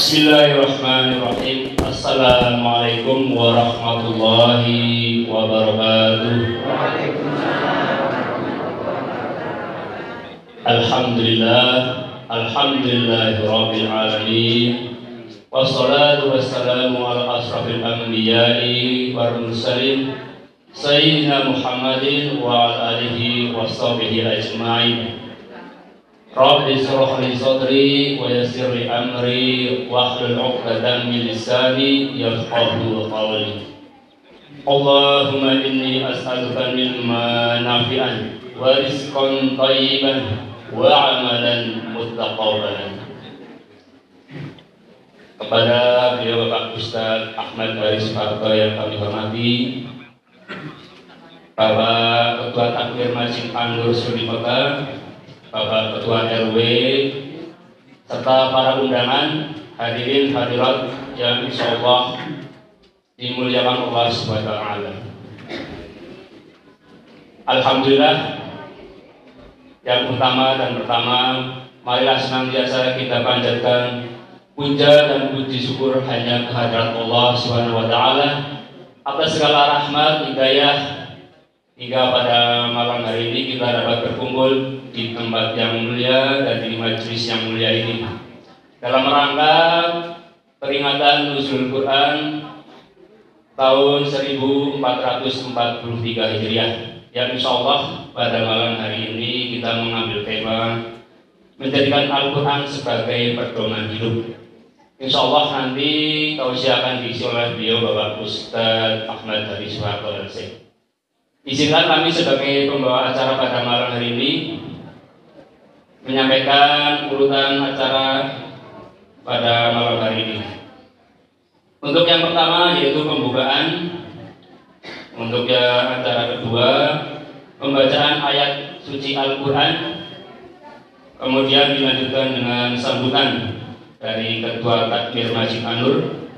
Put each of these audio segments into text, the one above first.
Bismillahirrahmanirrahim. Assalamualaikum warahmatullahi wabarakatuh. Alhamdulillah, alhamdulillahirabbil alamin. Wassalatu wassalamu ala asrafil anbiya'i wal mursalin sayyidina Muhammadin wa ala alihi washabihi ajma'in. Rabbi shrah li sadri wa yassir li amri wahlul 'uqdatam min lisani yafqahu qawli. Allahumma inni as'aluka ilman nafi'an wa rizqan thayyiban wa 'amalan muttaqabbalan. Kepada beliau Bapak Ustaz Ahmad Haris Farto yang kami hormati, Bapak Ketua Takmir Masjid An-Nur Suri Mekah, Bapak Ketua RW, serta para undangan, hadirin hadirat yang insyaallah dimuliakan Allah Subhanahu wa taala. Alhamdulillah, yang utama dan pertama, marilah senantiasa kita panjatkan puja dan puji syukur hanya kehadirat Allah Subhanahu wa taala atas segala rahmat hidayah hingga pada malam hari ini kita dapat berkumpul di tempat yang mulia dan di majelis yang mulia ini dalam rangka peringatan Nuzul Quran tahun 1443 Hijriah, yang insyaallah pada malam hari ini kita mengambil tema menjadikan Al-Quran sebagai pedoman hidup. Insyaallah nanti tausiah akan diisi oleh beliau Bapak Ustaz Ahmad Haris Farto LC. Izinkan kami sebagai pembawa acara pada malam hari ini menyampaikan urutan acara pada malam hari ini. Untuk yang pertama yaitu pembukaan, untuk yang acara kedua pembacaan ayat suci Al-Quran, kemudian dilanjutkan dengan sambutan dari Ketua Takmir Masjid An-Nur.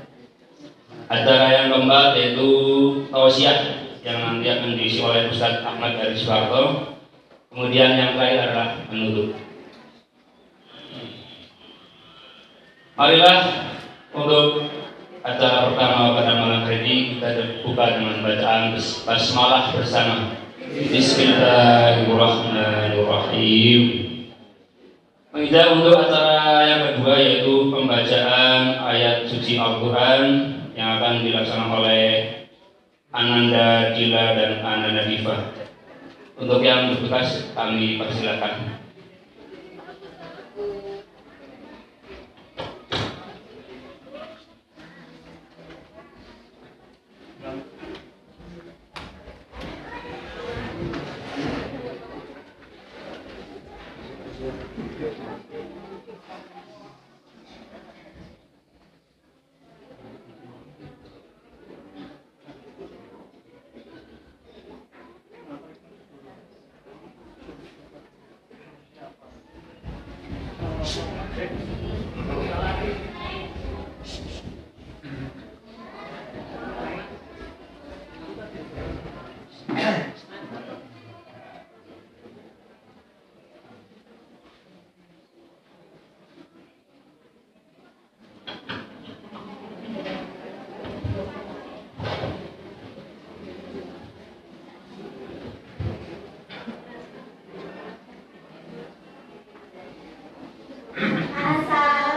Acara yang keempat yaitu tausiah yang nanti akan diisi oleh Ustaz Ahmad Haris Farto. Kemudian yang terakhir adalah penutup. Marilah untuk acara pertama pada malam hari ini kita buka dengan bacaan basmalah bersama. Bismillahirrahmanirrahim. Kemudian untuk acara yang kedua yaitu pembacaan ayat suci Al-Quran yang akan dilaksanakan oleh Ananda Dila dan Ananda Diva. Untuk yang bertugas kami persilakan.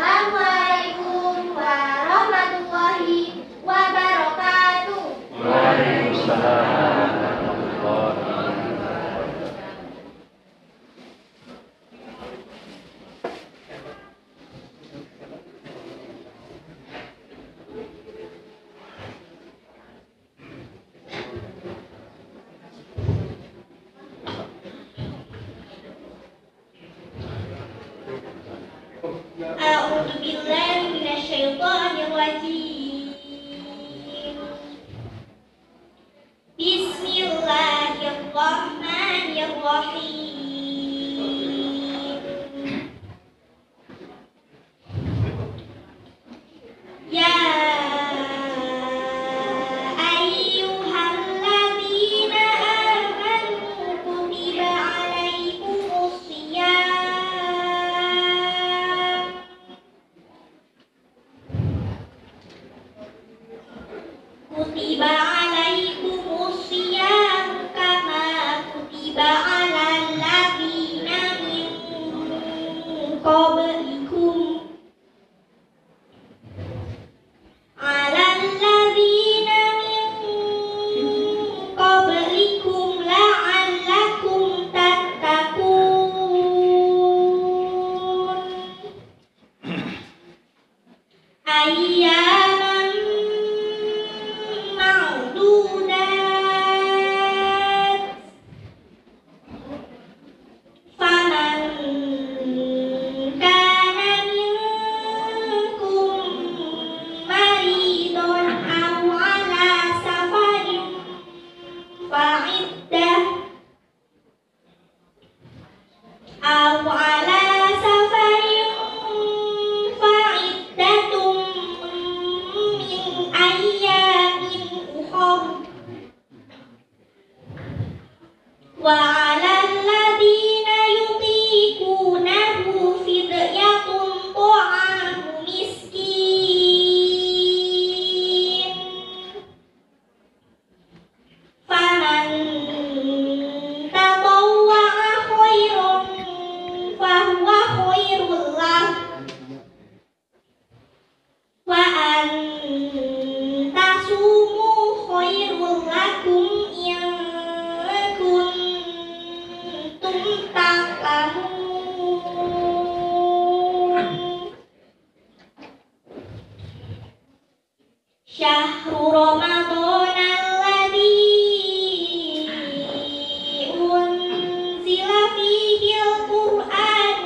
Assalamualaikum warahmatullahi wabarakatuh. Waalaikumsalam. A'udzu billahi minasyaitonir rajim. Bismillahirrahmanirrahim. Ya ayyuhalladzina amanu kutiba alaikumus syiyam أو على سفر فعدة من أيام أخر وعلى الذين يطيقونه فدية طعام مسكين فمن تطوع خيرا فهو خير له وأن تصوموا خير لكم إن كنتم تعلمون شهر رمضان الذي أنزل فيه القرآن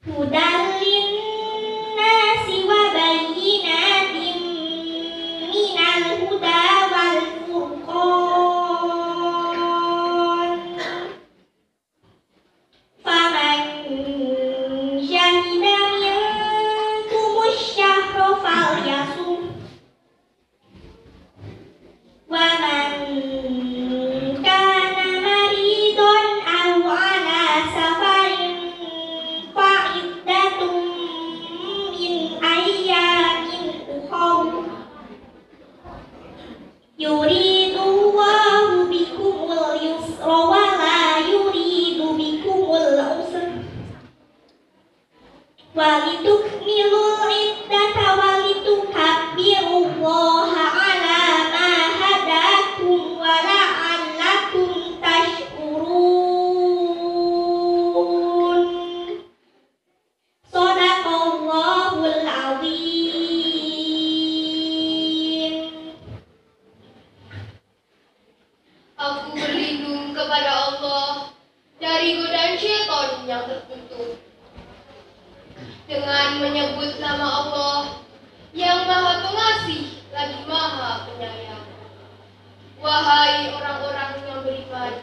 هدى للناس وبينات من الهدى والفرقان فمن شهد منكم الشهر فليصم ومن كان مريضا أو على سفر فعدة من أيام أخر يريد الله بكم اليسر ولا يريد بكم العسر ولتكملوا العدة ولتكبروا الله على ما هداكم ولعلكم تشكرون صدق الله العظيم. Aku berlindung kepada Allah dari godaan syaitan yang terkutuk dengan menyebut nama Allah yang Maha Pengasih lagi Maha Penyayang. Wahai orang-orang yang beriman,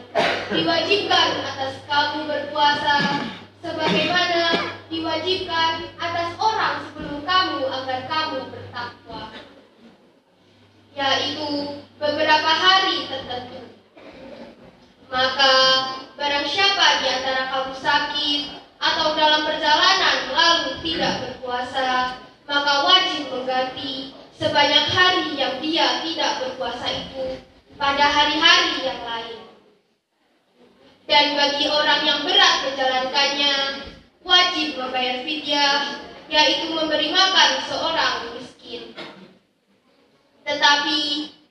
diwajibkan atas kamu berpuasa sebagaimana diwajibkan atas orang sebelum kamu agar kamu bertakwa, yaitu beberapa hari tertentu. Maka barang siapa di antara kamu sakit atau dalam perjalanan lalu tidak berpuasa, maka wajib mengganti sebanyak hari yang dia tidak berpuasa itu pada hari-hari yang lain. Dan bagi orang yang berat menjalankannya, wajib membayar fidyah, yaitu memberi makan seorang miskin. Tetapi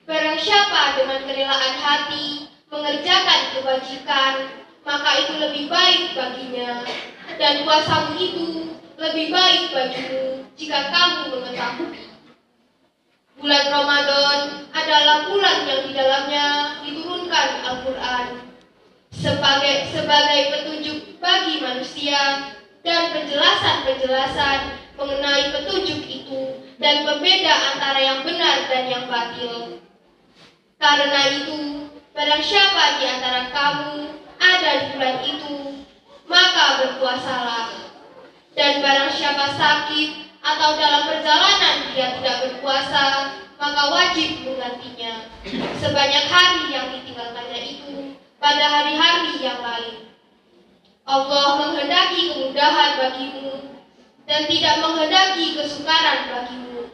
barang siapa dengan kerelaan hati mengerjakan kebajikan, maka itu lebih baik baginya, dan puasamu itu lebih baik bagimu jika kamu mengetahui. Bulan Ramadan adalah bulan yang di dalamnya diturunkan Al-Quran sebagai petunjuk bagi manusia dan penjelasan-penjelasan mengenai petunjuk itu dan pembeda antara yang benar dan yang batil. Karena itu, barang siapa di antara kamu ada di bulan itu, maka berpuasalah. Dan barang siapa sakit atau dalam perjalanan dia tidak berpuasa, maka wajib menggantinya sebanyak hari yang ditinggalkannya itu pada hari-hari yang lain. Allah menghendaki kemudahan bagimu dan tidak menghendaki kesukaran bagimu.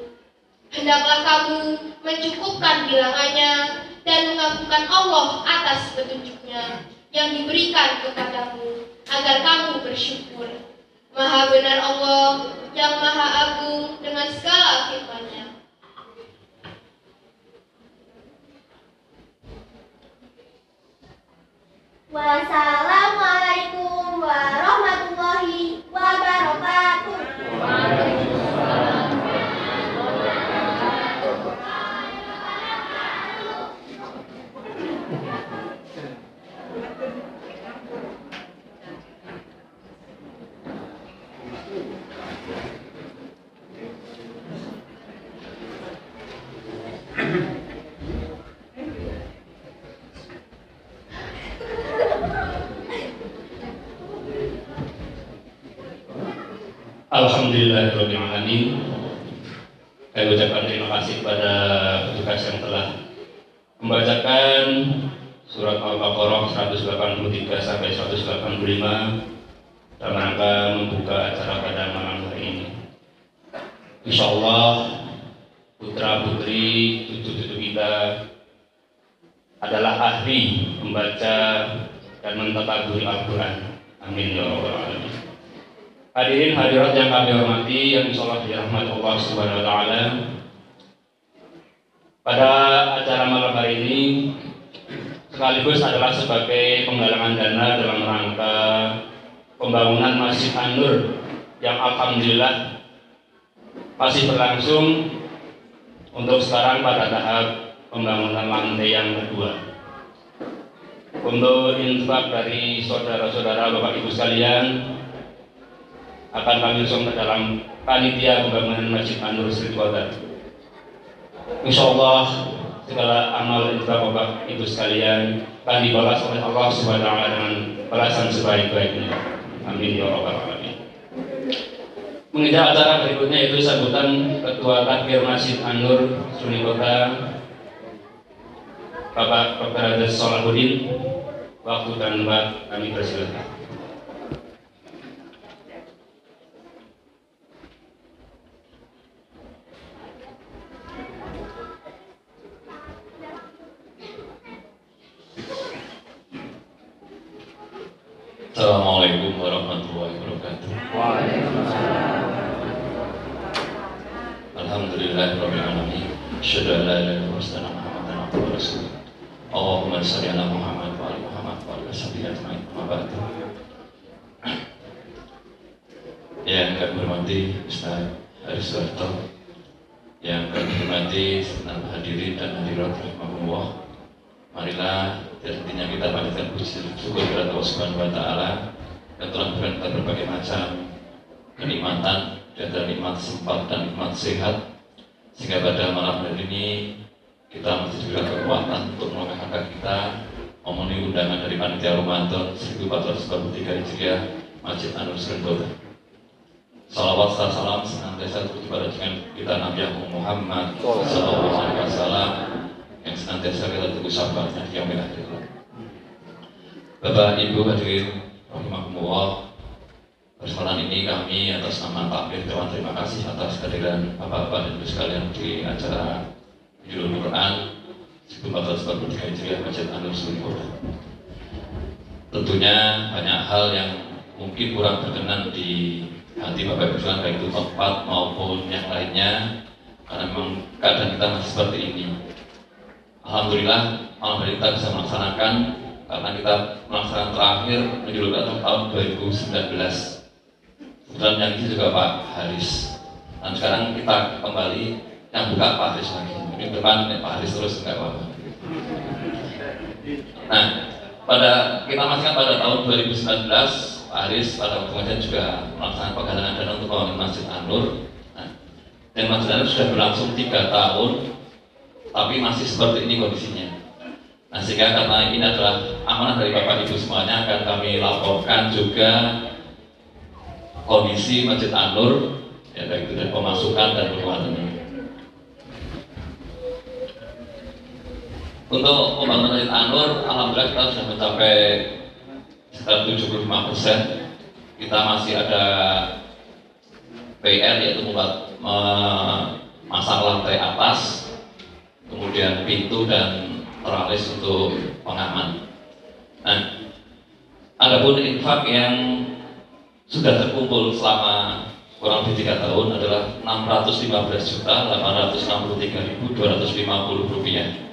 Hendaklah kamu mencukupkan bilangannya dan mengakukan Allah atas petunjuknya yang diberikan kepadamu agar kamu bersyukur. Maha benar Allah yang maha agung dengan segala firman-Nya. Wassalamualaikum warahmatullahi wabarakatuh. Alhamdulillahirabbil alamin. Kami ucapkan terima kasih kepada petugas yang telah membacakan surat Al-Baqarah 183 sampai 185 dalam rangka membuka acara pada malam hari ini. Insyaallah putra putri cucu-cucu kita adalah ahli membaca dan mentadabburi Al-Quran. Amin ya rabbal alamin. Hadirin hadirat yang kami hormati, yang insyaallah dirahmati Allah Subhanahu wa taala. Pada acara malam hari ini sekaligus adalah sebagai penggalangan dana dalam rangka pembangunan Masjid An-Nur yang alhamdulillah masih berlangsung untuk sekarang pada tahap pembangunan lantai yang kedua. Untuk infak dari saudara-saudara Bapak Ibu sekalian akan kami usung ke dalam panitia pembangunan Masjid An-Nur Street Quarter. Insyaallah segala amal infak Bapak Ibu sekalian akan dibalas oleh Allah Subhanahu wa taala dengan balasan sebaik-baiknya. Amin ya rabbal alamin. Menginjak acara berikutnya yaitu sambutan Ketua Takmir Masjid An-Nur Street Quarter Bapak Dr. Salahuddin. Waktu dan tempat kami persilakan. Assalamualaikum warahmatullahi wabarakatuh. Alhamdulillahirabbil alamin. Asyhadu an la ilaha illallah wa asyhadu anna Muhammadan abduhu wa rasuluh. Allahumma shalli ala Muhammad wa ali Muhammad wa ala sahbihi ajmain. Yang kami hormati Ustaz Haris Soeharto, yang kami hormati segenap hadirin dan hadirat rahimahumullah. Marilah intinya kita panjatkan puji syukur kepada Allah Subhanahu wa taala yang telah memberikan kita berbagai macam kenikmatan, dan nikmat sempat dan nikmat sehat, sehingga pada malam hari ini kita masih diberikan kekuatan untuk melangkahkan kaki kita memenuhi undangan dari panitia Ramadan 1443 Hijriah Masjid An-Nur Street Quarter. Salawat serta salam senantiasa terus kepada kita Nabi Muhammad sallallahu alaihi wasallam yang senantiasa kita tunggu syafaatnya di yaumil akhir. Bapak Ibu hadirin rahimakumullah, kesempatan ini kami atas nama Takmir Dewan terima kasih atas kehadiran Bapak-bapak dan Ibu sekalian di acara Nurul Quran 1443 Hijriah Masjid An-Nur Street Quarter. Tentunya banyak hal yang mungkin kurang berkenan di hati Bapak Ibu sekalian, baik itu tempat maupun yang lainnya, karena memang keadaan kita masih seperti ini. Alhamdulillah malam hari kita bisa melaksanakan, karena kita melaksanakan terakhir menjulukan tahun 2019. Kemudian yang ini juga Pak Haris, dan sekarang kita kembali yang buka Pak Haris lagi. Ini depan Pak Haris terus enggak apa-apa. Nah, kita masih kan pada tahun 2019, Pak Haris pada waktu juga melaksanakan penggalangan dana untuk pembangunan Masjid An-Nur. Nah, dan Masjid An-Nur sudah berlangsung 3 tahun, tapi masih seperti ini kondisinya. Nah, sehingga karena ini adalah amanah dari Bapak Ibu semuanya, akan kami laporkan juga kondisi Masjid An-Nur, ya baik itu dari pemasukan dan pengeluarannya. Untuk pembangunan Masjid An-Nur, alhamdulillah kita sudah mencapai sekitar 75%. Kita masih ada PR, yaitu memasang lantai atas, kemudian pintu dan teralis untuk pengaman. Nah, adapun infak yang sudah terkumpul selama kurang lebih 3 tahun adalah Rp615.863.250.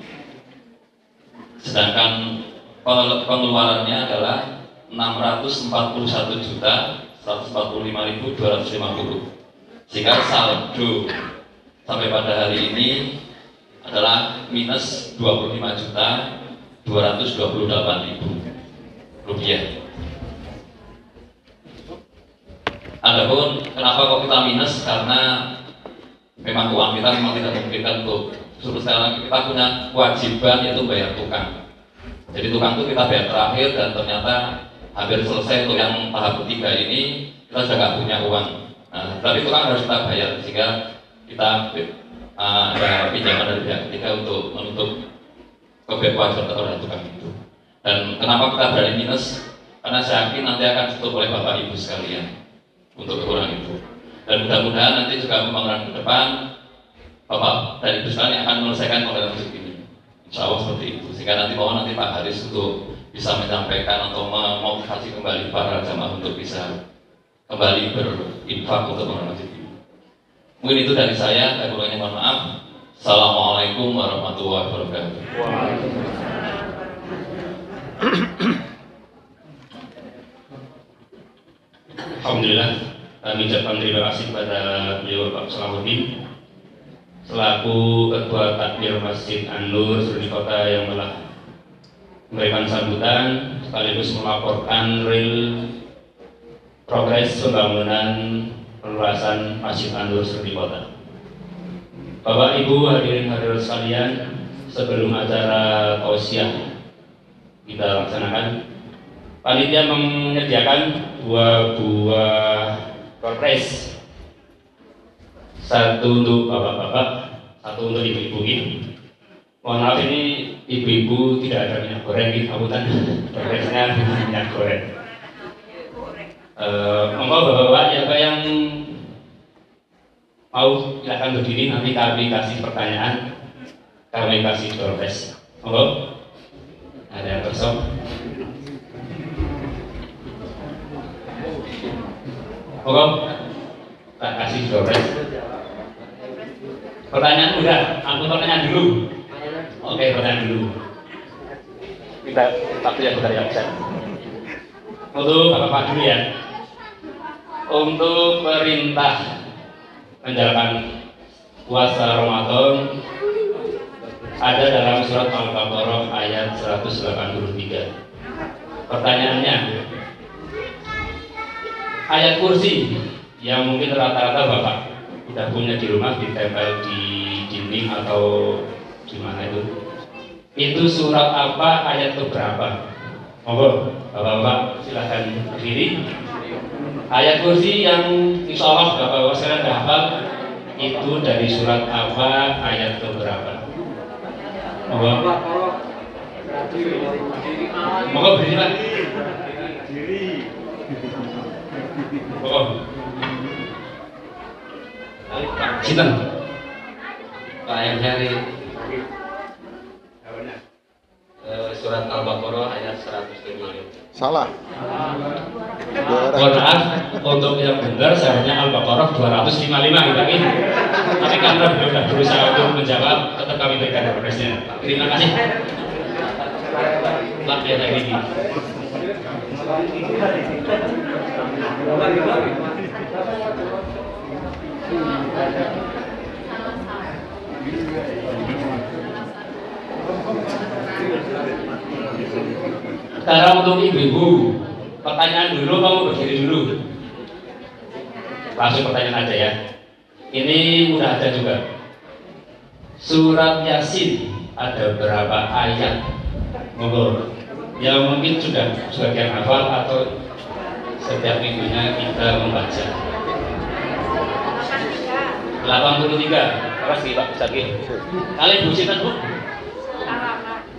Sedangkan pengeluarannya adalah Rp641.145.250. Sehingga saldo sampai pada hari ini adalah minus Rp25.228.000. Adapun kenapa kok kita minus, karena memang uang kita memang tidak memungkinkan untuk sekarang kita punya kewajiban yaitu bayar tukang. Jadi tukang itu kita bayar terakhir, dan ternyata hampir selesai untuk yang tahap ketiga ini kita sudah nggak punya uang, Tapi itu kan harus kita bayar sehingga kita ada pinjaman dari pihak ketiga untuk menutup kewajiban terhadap tukang itu. Dan kenapa kita berani minus? Karena saya yakin nanti akan ditutup oleh Bapak Ibu sekalian untuk kekurangan itu. Dan mudah-mudahan nanti juga pembangunan ke depan Bapak dan Ibu sekalian akan menyelesaikan model masjid ini. Insya Allah seperti itu. Sehingga nanti mohon nanti Pak Haris untuk bisa menyampaikan atau memotivasi kembali para jamaah untuk bisa kembali berinfak untuk pembangunan masjid ini. Mungkin itu dari saya. Dan kurangnya mohon maaf. Assalamualaikum warahmatullahi wabarakatuh. Alhamdulillah, kami ucapkan terima kasih pada beliau Pak Salahuddin selaku Ketua Takmir Masjid An-Nur Seruni Kota yang telah memberikan sambutan sekaligus melaporkan real progres pembangunan perluasan Masjid An-Nur Seruni Kota. Bapak Ibu hadirin hadirat sekalian, sebelum acara tausiah kita laksanakan, panitia menyediakan 2 buah Perpres, 1 untuk bapak-bapak, 1 untuk ibu-ibu ini. Mohon maaf ini ibu-ibu tidak ada minyak goreng di Kabupaten, Perpresnya minyak goreng. Monggo bapak-bapak yang mau silakan berdiri, nanti kami kasih pertanyaan, kami kasih Perpres. Monggo. Ada yang kosong? Monggo, tak kasih Perpres. Pertanyaan udah, aku pertanyaan dulu. Oke, pertanyaan dulu. Kita waktu yang bentar ya, Ustaz. Untuk bapak dulu ya. Untuk perintah menjalankan puasa Ramadan ada dalam surat Al-Baqarah ayat 183. Pertanyaannya, ayat kursi yang mungkin rata-rata bapak udah punya di rumah, ditempel di dinding atau di mana itu surat apa, ayat berapa? Monggo bapak-bapak silahkan berdiri. Ayat kursi yang insya Allah bapak-bapak sekalian sudah hafal itu dari surat apa, ayat berapa? Monggo. Monggo berdiri Pak. Monggo. Sinten? Pak yang cari surat Al-Baqarah ayat 105. Salah. Mohon maaf, untuk yang benar seharusnya Al-Baqarah 255 gitu kan. Tapi karena beliau sudah berusaha untuk menjawab, tetap kami berikan Perpresnya. Terima kasih. Pak yang ini. Sekarang untuk ibu-ibu, pertanyaan dulu, kamu berdiri dulu. Langsung pertanyaan aja ya. Ini udah ada juga. Surat Yasin ada berapa ayat? Monggo. Yang mungkin sudah sebagian hafal atau setiap minggunya kita membaca. 83. Terus nih Pak Ustaz. Kalian Bu Sinten Bu?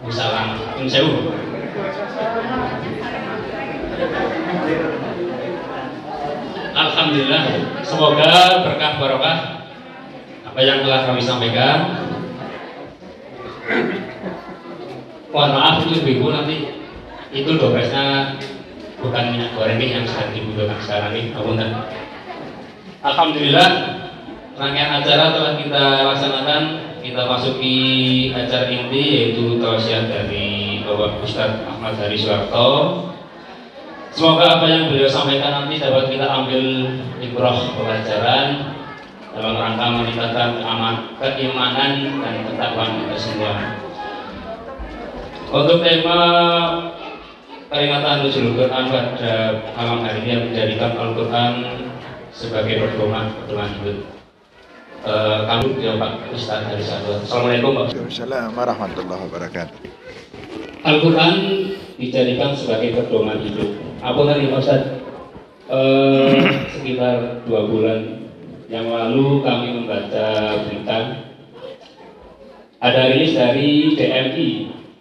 Bu Salam. Nyun sewu. Alhamdulillah, semoga berkah barokah apa yang telah kami sampaikan. Mohon maaf itu ibu nanti itu dopresnya bukan minyak goreng yang sedang dibutuhkan sekarang ini. Alhamdulillah, rangkaian acara telah kita laksanakan. Kita masuki acara inti yaitu tausiah dari Bapak Ustadz Ahmad Hari Suwarto. Semoga apa yang beliau sampaikan nanti dapat kita ambil ibrah pelajaran dalam rangka meningkatkan keimanan dan ketakwaan kita semua. Untuk tema peringatan Nuzulul Quran pada malam hari ini yang menjadikan Al-Quran sebagai pedoman hidup. Kami Pak Ustadz Hari Suwarto. Assalamualaikum Pak. Waalaikumsalam warahmatullahi wabarakatuh. Al-Quran dijadikan sebagai pedoman hidup. Apa tadi Pak Ustadz? Sekitar 2 bulan yang lalu kami membaca berita ada rilis dari DMI,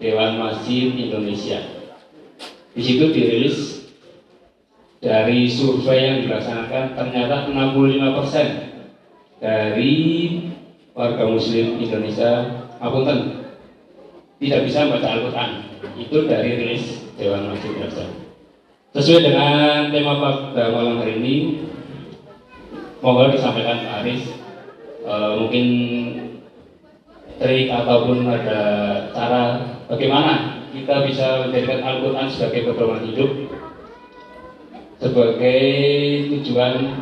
Dewan Masjid Indonesia. Di situ dirilis dari survei yang dilaksanakan, ternyata 65% dari warga Muslim Indonesia tidak bisa membaca Al-Quran. Itu dari rilis Dewan Masjid Indonesia. Sesuai dengan tema pada malam hari ini, mohon disampaikan Pak Aris, mungkin trik ataupun ada cara bagaimana kita bisa menjadikan Al-Quran sebagai pedoman hidup, sebagai tujuan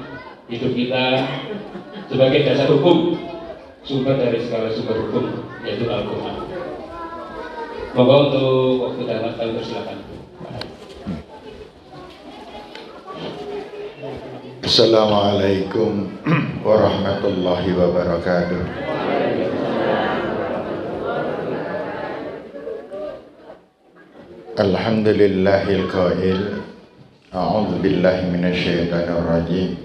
hidup kita, sebagai dasar hukum, sumber dari segala sumber hukum, yaitu Al-Quran. Moga untuk waktu dan waktu silakan. Assalamualaikum warahmatullahi wabarakatuh. Alhamdulillahil qail, a'udzu billahi minasyaitonir rajim.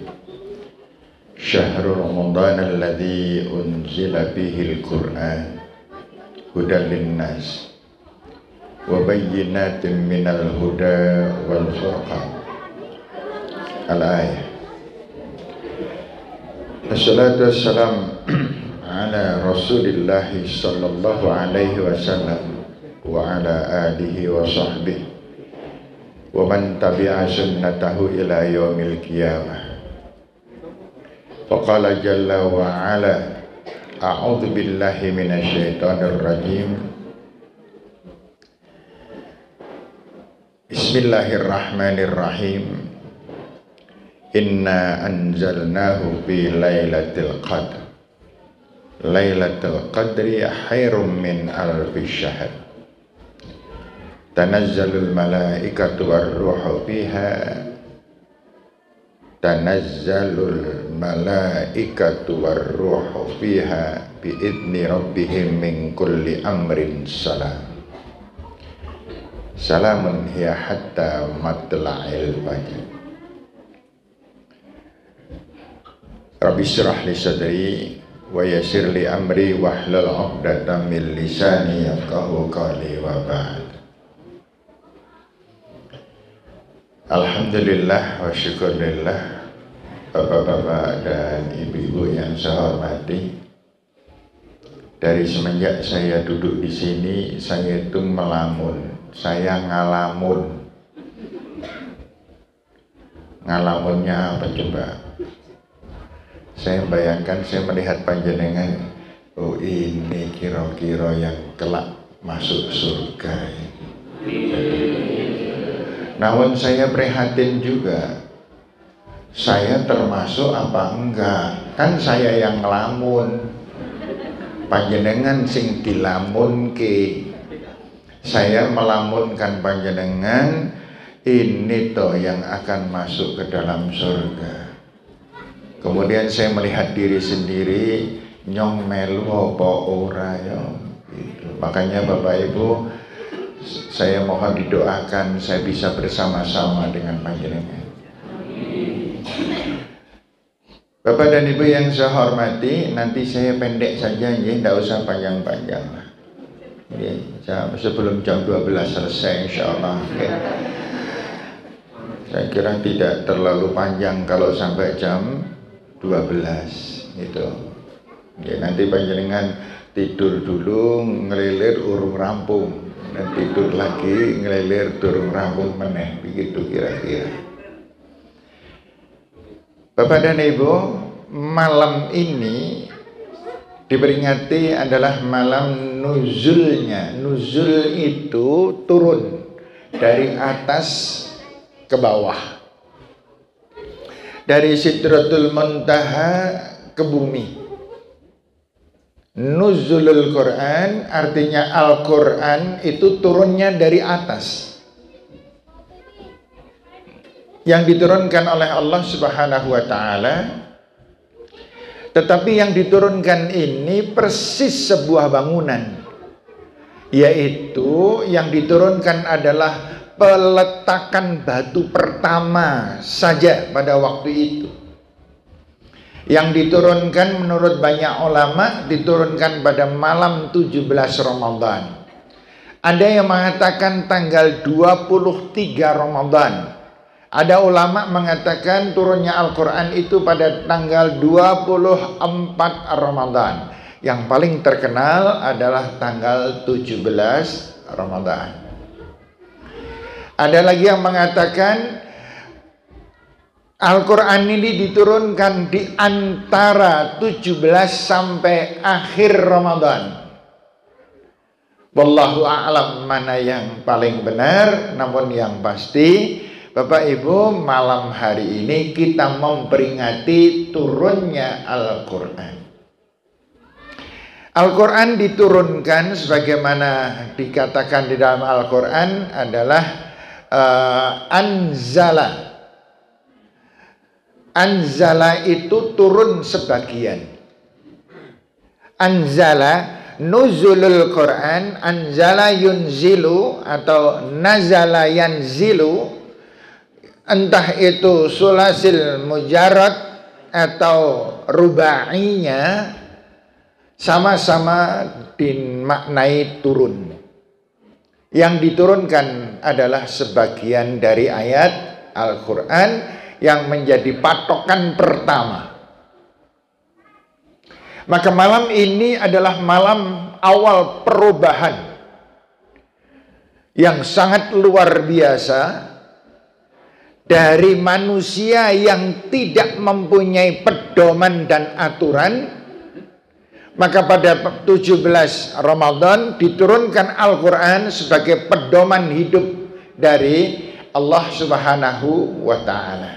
Syahrul Ramadan alladzi unzila fihil Qur'an hudan linnas wa bayyinatin minal huda wal furqan. Al-ayah. Assalatu wassalam ala Rasulillah sallallahu alaihi wasallam wa ala alihi wa sahbihi wa man tabi'a sunnatahu ila yaumil qiyamah. Faqala jalla wa ala a'udzu billahi minasyaitonir rajim. Bismillahirrahmanirrahim. Inna anzalnahu fi lailatul qadr. Lailatul qadri khairum min alfi syahr. Tanazzalul malaikatu war-ruhu fiha. Tanazzalul malaikatu war-ruhu fiha biidzni rabbihim min kulli amrin salam. Salamun hiya hatta matla'il fajr. Rabbi syrah li sadri wa yassir li amri wahlul 'uqdatam min lisani yafqahu qawli wa ba'd. Alhamdulillah wa syukurillah, bapak-bapak dan ibu-ibu yang saya hormati. Dari semenjak saya duduk di sini, saya itu melamun, saya ngalamun. Ngalamunnya apa coba? Saya bayangkan, saya melihat panjenengan, oh ini kira-kira yang kelak masuk surga. Namun saya prihatin juga, saya termasuk apa enggak? Kan saya yang ngelamun, panjenengan sing dilamunke. Saya melamunkan panjenengan, ini toh yang akan masuk ke dalam surga. Kemudian saya melihat diri sendiri, nyong melu apa ora ya gitu. Makanya Bapak Ibu, saya mohon didoakan saya bisa bersama-sama dengan panjenengan. Bapak dan Ibu yang saya hormati, nanti saya pendek saja ya, tidak usah panjang-panjang lah. Ya, sebelum jam 12 selesai insyaallah. Ya. Saya kira tidak terlalu panjang kalau sampai jam 12 gitu. Ya, nanti panjenengan tidur dulu, ngelilir urung rampung, dan tidur lagi ngelilir durung rampung meneh, begitu kira-kira. Bapak dan Ibu, malam ini diperingati adalah malam nuzulnya. Nuzul itu turun dari atas ke bawah, dari Sidratul Muntaha ke bumi. Nuzulul Quran artinya Al-Quran itu turunnya dari atas, yang diturunkan oleh Allah Subhanahu wa ta'ala. Tetapi yang diturunkan ini persis sebuah bangunan, yaitu yang diturunkan adalah peletakan batu pertama saja pada waktu itu. Yang diturunkan menurut banyak ulama diturunkan pada malam 17 Ramadan. Ada yang mengatakan tanggal 23 Ramadan. Ada ulama mengatakan turunnya Al-Quran itu pada tanggal 24 Ramadan. Yang paling terkenal adalah tanggal 17 Ramadan. Ada lagi yang mengatakan Al-Quran ini diturunkan di antara 17 sampai akhir Ramadan. Wallahu a'lam mana yang paling benar, namun yang pasti Bapak Ibu, malam hari ini kita memperingati turunnya Al-Quran. Al-Quran diturunkan sebagaimana dikatakan di dalam Al-Quran adalah anzala. Anzala itu turun sebagian. Anzala nuzulul Quran, anzala yunzilu atau nazala yanzilu, entah itu sulasil mujarrad atau rubainya, sama-sama dimaknai turun. Yang diturunkan adalah sebagian dari ayat Al-Quran yang menjadi patokan pertama. Maka malam ini adalah malam awal perubahan yang sangat luar biasa dari manusia yang tidak mempunyai pedoman dan aturan. Maka pada 17 Ramadan diturunkan Al-Quran sebagai pedoman hidup dari Allah Subhanahu wa Ta'ala.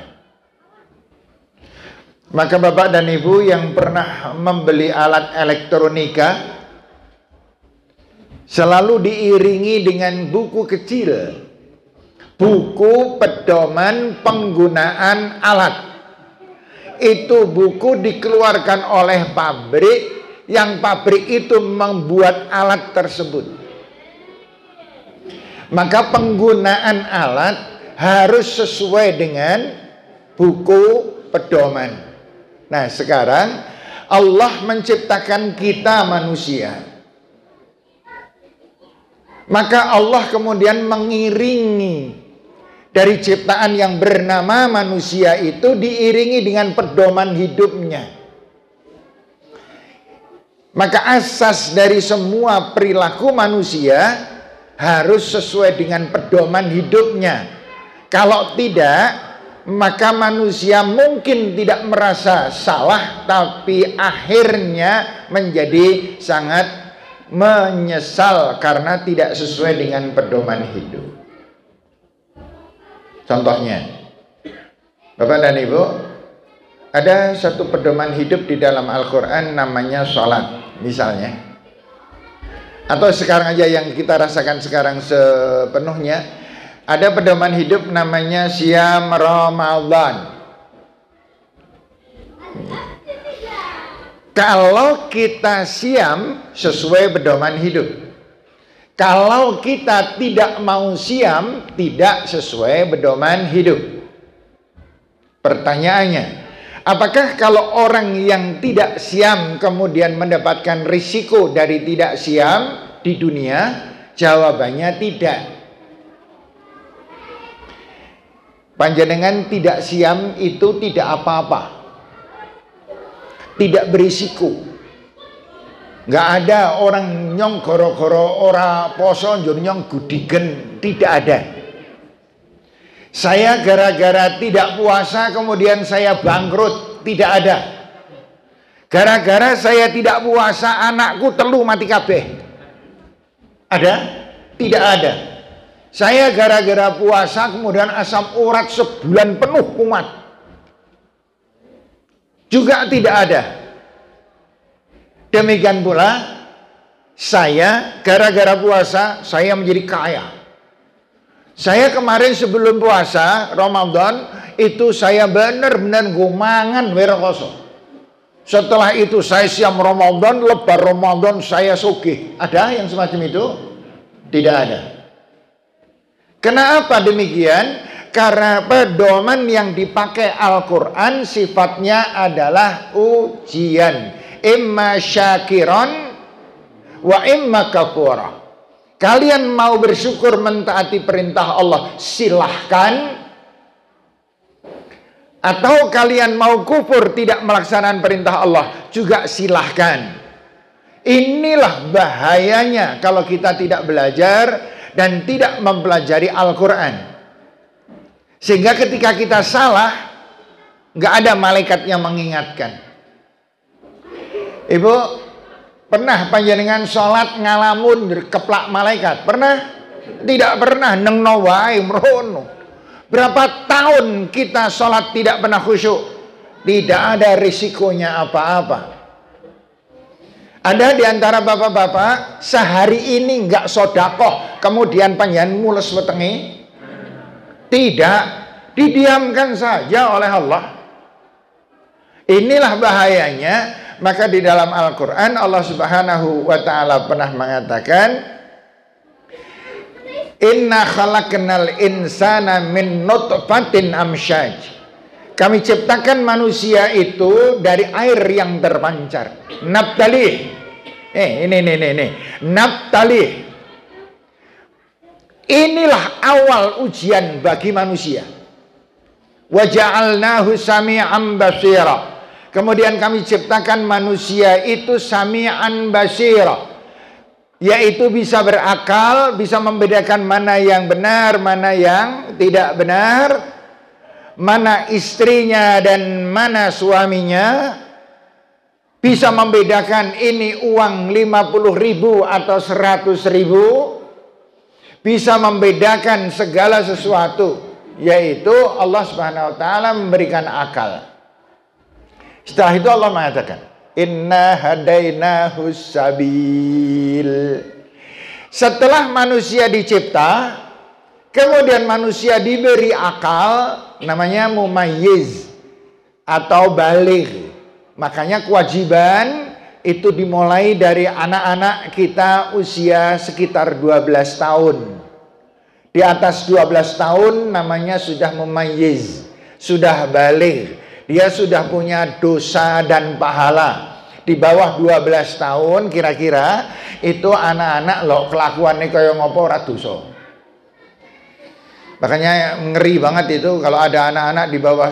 Maka Bapak dan Ibu yang pernah membeli alat elektronika selalu diiringi dengan buku kecil, buku pedoman penggunaan alat. Itu buku dikeluarkan oleh pabrik, yang pabrik itu membuat alat tersebut. Maka penggunaan alat harus sesuai dengan buku pedoman. Nah, sekarang Allah menciptakan kita manusia. Maka Allah kemudian mengiringi dari ciptaan yang bernama manusia itu diiringi dengan pedoman hidupnya. Maka asas dari semua perilaku manusia harus sesuai dengan pedoman hidupnya. Kalau tidak, maka manusia mungkin tidak merasa salah, tapi akhirnya menjadi sangat menyesal karena tidak sesuai dengan pedoman hidup. Contohnya, Bapak dan Ibu, ada satu pedoman hidup di dalam Al-Quran namanya sholat, misalnya. Atau sekarang aja yang kita rasakan sekarang sepenuhnya, ada pedoman hidup namanya Syam Ramadan. Kalau kita siam sesuai pedoman hidup. Kalau kita tidak mau siam, tidak sesuai pedoman hidup. Pertanyaannya, apakah kalau orang yang tidak siam kemudian mendapatkan risiko dari tidak siam di dunia? Jawabannya tidak. Panjenengan tidak siam itu tidak apa-apa, tidak berisiko. Nggak ada orang nyong goro-goro ora poso nyong gudigen, tidak ada. Saya gara-gara tidak puasa kemudian saya bangkrut, tidak ada. Gara-gara saya tidak puasa anakku telu mati kabeh, ada? Tidak ada. Saya gara-gara puasa kemudian asam urat sebulan penuh kumat, juga tidak ada. Demikian pula saya gara-gara puasa saya menjadi kaya. Saya kemarin sebelum puasa Ramadan itu saya benar-benar gumangan werokoso. Setelah itu saya siam Ramadan, lebar Ramadan saya sugih. Ada yang semacam itu? Tidak ada. Kenapa demikian? Karena pedoman yang dipakai Al-Quran sifatnya adalah ujian. Imma syakiron wa imma kafura. Kalian mau bersyukur mentaati perintah Allah, silahkan. Atau kalian mau kufur tidak melaksanakan perintah Allah, juga silahkan. Inilah bahayanya kalau kita tidak belajar dan tidak mempelajari Al-Quran. Sehingga ketika kita salah, nggak ada malaikat yang mengingatkan. Ibu, pernah panjenengan sholat ngalamun keplak malaikat? Pernah? Tidak pernah. Neng nawai merono. Berapa tahun kita sholat tidak pernah khusyuk? Tidak ada risikonya apa-apa. Ada di antara bapak-bapak sehari ini nggak sodakoh, kemudian panjenengan mules wetengi? Tidak, didiamkan saja oleh Allah. Inilah bahayanya. Maka di dalam Al-Quran Allah Subhanahu wa ta'ala pernah mengatakan, inna khalaqnal insana min nutfatin amsyaj. Kami ciptakan manusia itu dari air yang terpancar. Nabtalih. Ini. Nabtalih. Inilah awal ujian bagi manusia. Wa ja'alnahu sami'an basira. Kemudian kami ciptakan manusia itu sami'an basira, yaitu bisa berakal, bisa membedakan mana yang benar, mana yang tidak benar, mana istrinya dan mana suaminya, bisa membedakan ini uang 50.000 atau 100.000, bisa membedakan segala sesuatu, yaitu Allah Subhanahu wa ta'ala memberikan akal. Setelah itu Allah mengatakan, inna hadainahu sabil. Setelah manusia dicipta, kemudian manusia diberi akal, namanya mumayyiz atau baligh. Makanya kewajiban itu dimulai dari anak-anak kita usia sekitar 12 tahun. Di atas 12 tahun namanya sudah mumayyiz, sudah baligh. Dia sudah punya dosa dan pahala. Di bawah 12 tahun kira-kira itu anak-anak loh kelakuannya kayak ngopo ora dosa. Makanya ngeri banget itu kalau ada anak-anak di bawah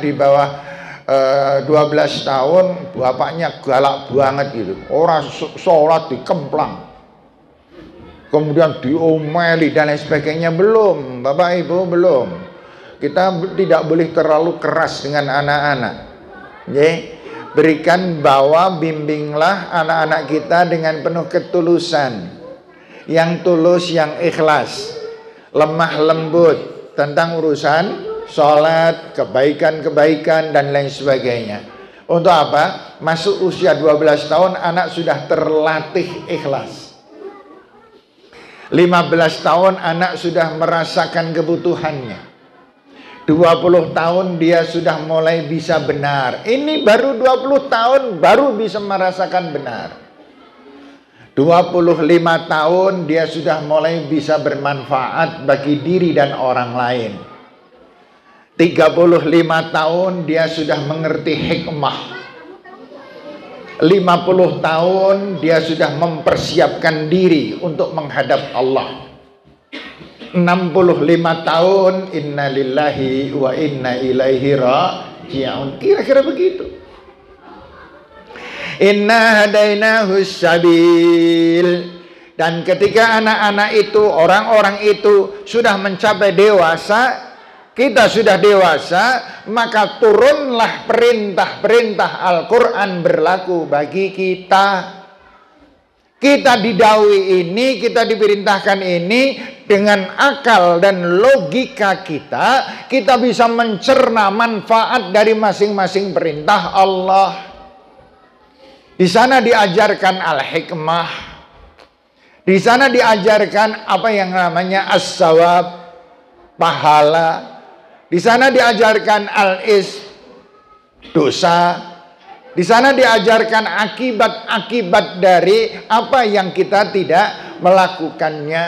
di bawah 12 tahun bapaknya galak banget gitu. Orang sholat dikemplang. Kemudian diomeli dan lain sebagainya. Belum, Bapak Ibu, belum. Kita tidak boleh terlalu keras dengan anak-anak. Berikan bimbinglah anak-anak kita dengan penuh ketulusan. Yang tulus, yang ikhlas. Lemah lembut tentang urusan sholat, kebaikan-kebaikan dan lain sebagainya. Untuk apa? Masuk usia 12 tahun anak sudah terlatih ikhlas. 15 tahun anak sudah merasakan kebutuhannya. 20 tahun dia sudah mulai bisa benar. Ini baru 20 tahun baru bisa merasakan benar. 25 tahun dia sudah mulai bisa bermanfaat bagi diri dan orang lain. 35 tahun dia sudah mengerti hikmah. 50 tahun dia sudah mempersiapkan diri untuk menghadap Allah. 65 tahun inna lillahi wa inna ilaihi raji'un. Kira-kira begitu. Inna hadainahu sabil. Dan ketika anak-anak itu, orang-orang itu sudah mencapai dewasa, kita sudah dewasa, maka turunlah perintah-perintah Al-Quran berlaku bagi kita. Kita didhawuhi ini, kita diperintahkan ini dengan akal dan logika kita bisa mencerna manfaat dari masing-masing perintah Allah. Di sana diajarkan al-hikmah. Di sana diajarkan apa yang namanya as-sawab, pahala. Di sana diajarkan al-is, dosa. Di sana diajarkan akibat-akibat dari apa yang kita tidak melakukannya.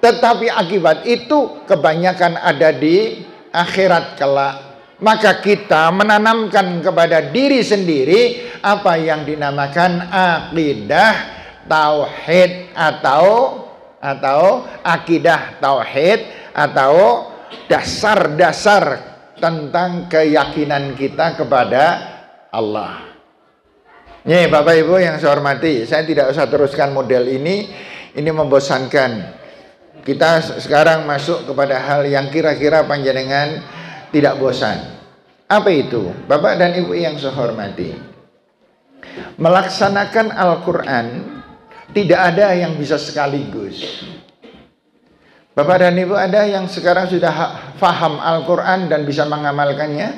tetapi akibat itu kebanyakan ada di akhirat kelak. Maka kita menanamkan kepada diri sendiri apa yang dinamakan akidah tauhid atau akidah tauhid atau dasar-dasar tentang keyakinan kita kepada Allah. Nih Bapak Ibu yang saya hormati, saya tidak usah teruskan model ini membosankan. Kita sekarang masuk kepada hal yang kira-kira panjenengan tidak bosan. Apa itu? Bapak dan Ibu yang saya hormati, melaksanakan Al-Quran tidak ada yang bisa sekaligus. Bapak dan Ibu, ada yang sekarang sudah faham Al-Quran dan bisa mengamalkannya?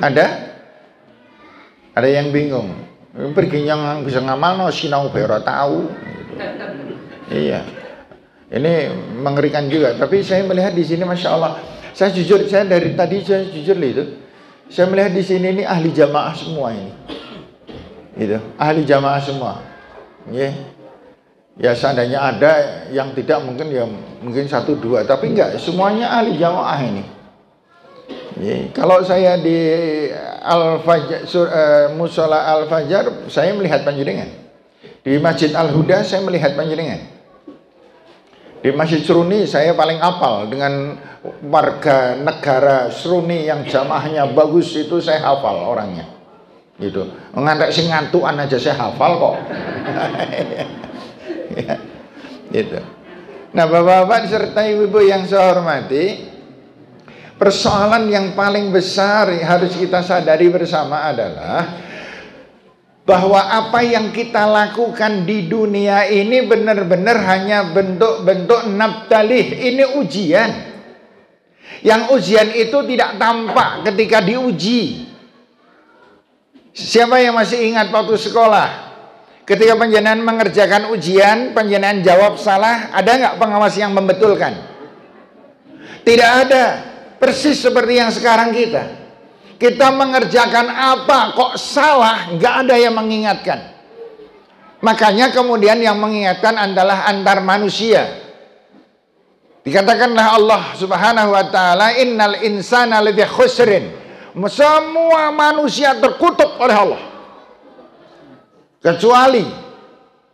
Ada? Ada yang bingung. Pergi yang bisa ngamal no sinau bero tahu. Iya. Ini mengerikan juga. Tapi saya melihat di sini, masya Allah. Saya dari tadi saya jujur itu. Saya melihat di sini ini ahli jamaah semua ini. Gitu. Ahli jamaah semua. Yeah. Ya seandainya ada yang tidak mungkin ya mungkin 1-2, tapi enggak, semuanya ahli jamaah ini. Kalau saya di Musola Al-Fajar, saya melihat panjenengan. Di Masjid Al-Huda saya melihat panjenengan. Di Masjid Seruni saya paling apal dengan warga negara Seruni yang jamaahnya bagus itu, saya hafal orangnya. Gitu. Ngantek sing ngantukan aja saya hafal kok. Ya, gitu. Nah Bapak-bapak disertai Ibu yang saya hormati, persoalan yang paling besar yang harus kita sadari bersama adalah bahwa apa yang kita lakukan di dunia ini benar-benar hanya bentuk-bentuk nabtalih. Ini ujian. Yang ujian itu tidak tampak ketika diuji. Siapa yang masih ingat waktu sekolah? Ketika panjenengan mengerjakan ujian, panjenengan jawab salah, ada nggak pengawas yang membetulkan? Tidak ada. Persis seperti yang sekarang kita. Kita mengerjakan apa kok salah, nggak ada yang mengingatkan. Makanya kemudian yang mengingatkan adalah antar manusia. Dikatakanlah Allah Subhanahu wa taala, innal insana lafi khusrin. Semua manusia terkutuk oleh Allah. Kecuali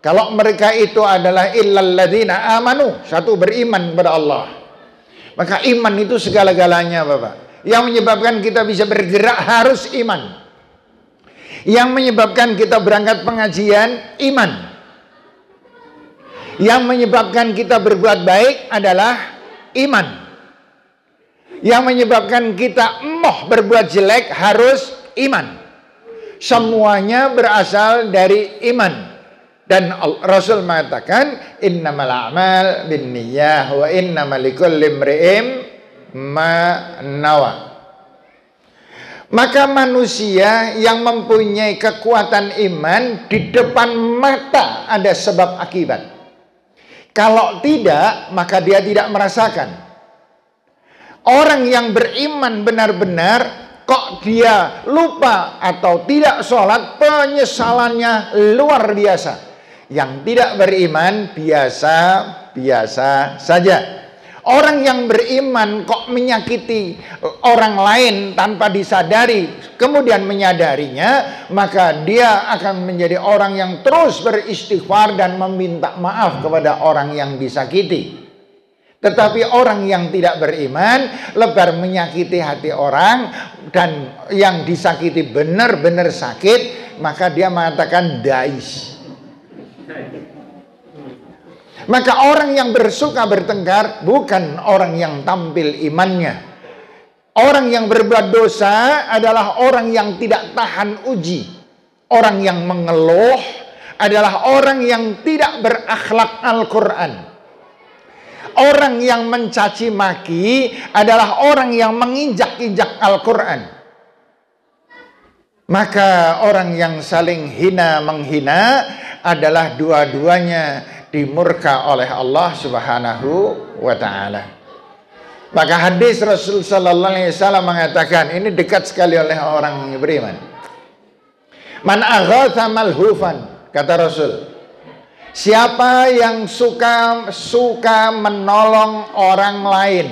kalau mereka itu adalah illal ladzina amanu, satu beriman kepada Allah. Maka iman itu segala-galanya, Bapak. Yang menyebabkan kita bisa bergerak harus iman. Yang menyebabkan kita berangkat pengajian, iman. Yang menyebabkan kita berbuat baik adalah iman. Yang menyebabkan kita berbuat jelek harus iman. Semuanya berasal dari iman. Dan Rasul mengatakan, innamal a'mal binniyah wa innamal likulli imri'in ma nawa. Maka manusia yang mempunyai kekuatan iman, di depan mata ada sebab akibat. Kalau tidak, maka dia tidak merasakan. Orang yang beriman benar-benar, kok dia lupa atau tidak sholat, penyesalannya luar biasa. Yang tidak beriman biasa-biasa saja. Orang yang beriman kok menyakiti orang lain tanpa disadari, kemudian menyadarinya, maka dia akan menjadi orang yang terus beristighfar dan meminta maaf kepada orang yang disakiti. Tetapi orang yang tidak beriman, lebar menyakiti hati orang, dan yang disakiti benar-benar sakit, maka dia mengatakan dais. Maka orang yang bersuka bertengkar bukan orang yang tampil imannya. Orang yang berbuat dosa adalah orang yang tidak tahan uji. Orang yang mengeluh adalah orang yang tidak berakhlak Al-Quran. Orang yang mencaci maki adalah orang yang menginjak-injak Al-Quran. Maka orang yang saling hina menghina adalah dua-duanya dimurka oleh Allah Subhanahu wa taala. Maka hadis Rasul sallallahu alaihi wasallam mengatakan, ini dekat sekali oleh orang yang beriman. Man aghatha malhufan, kata Rasul. Siapa yang suka menolong orang lain,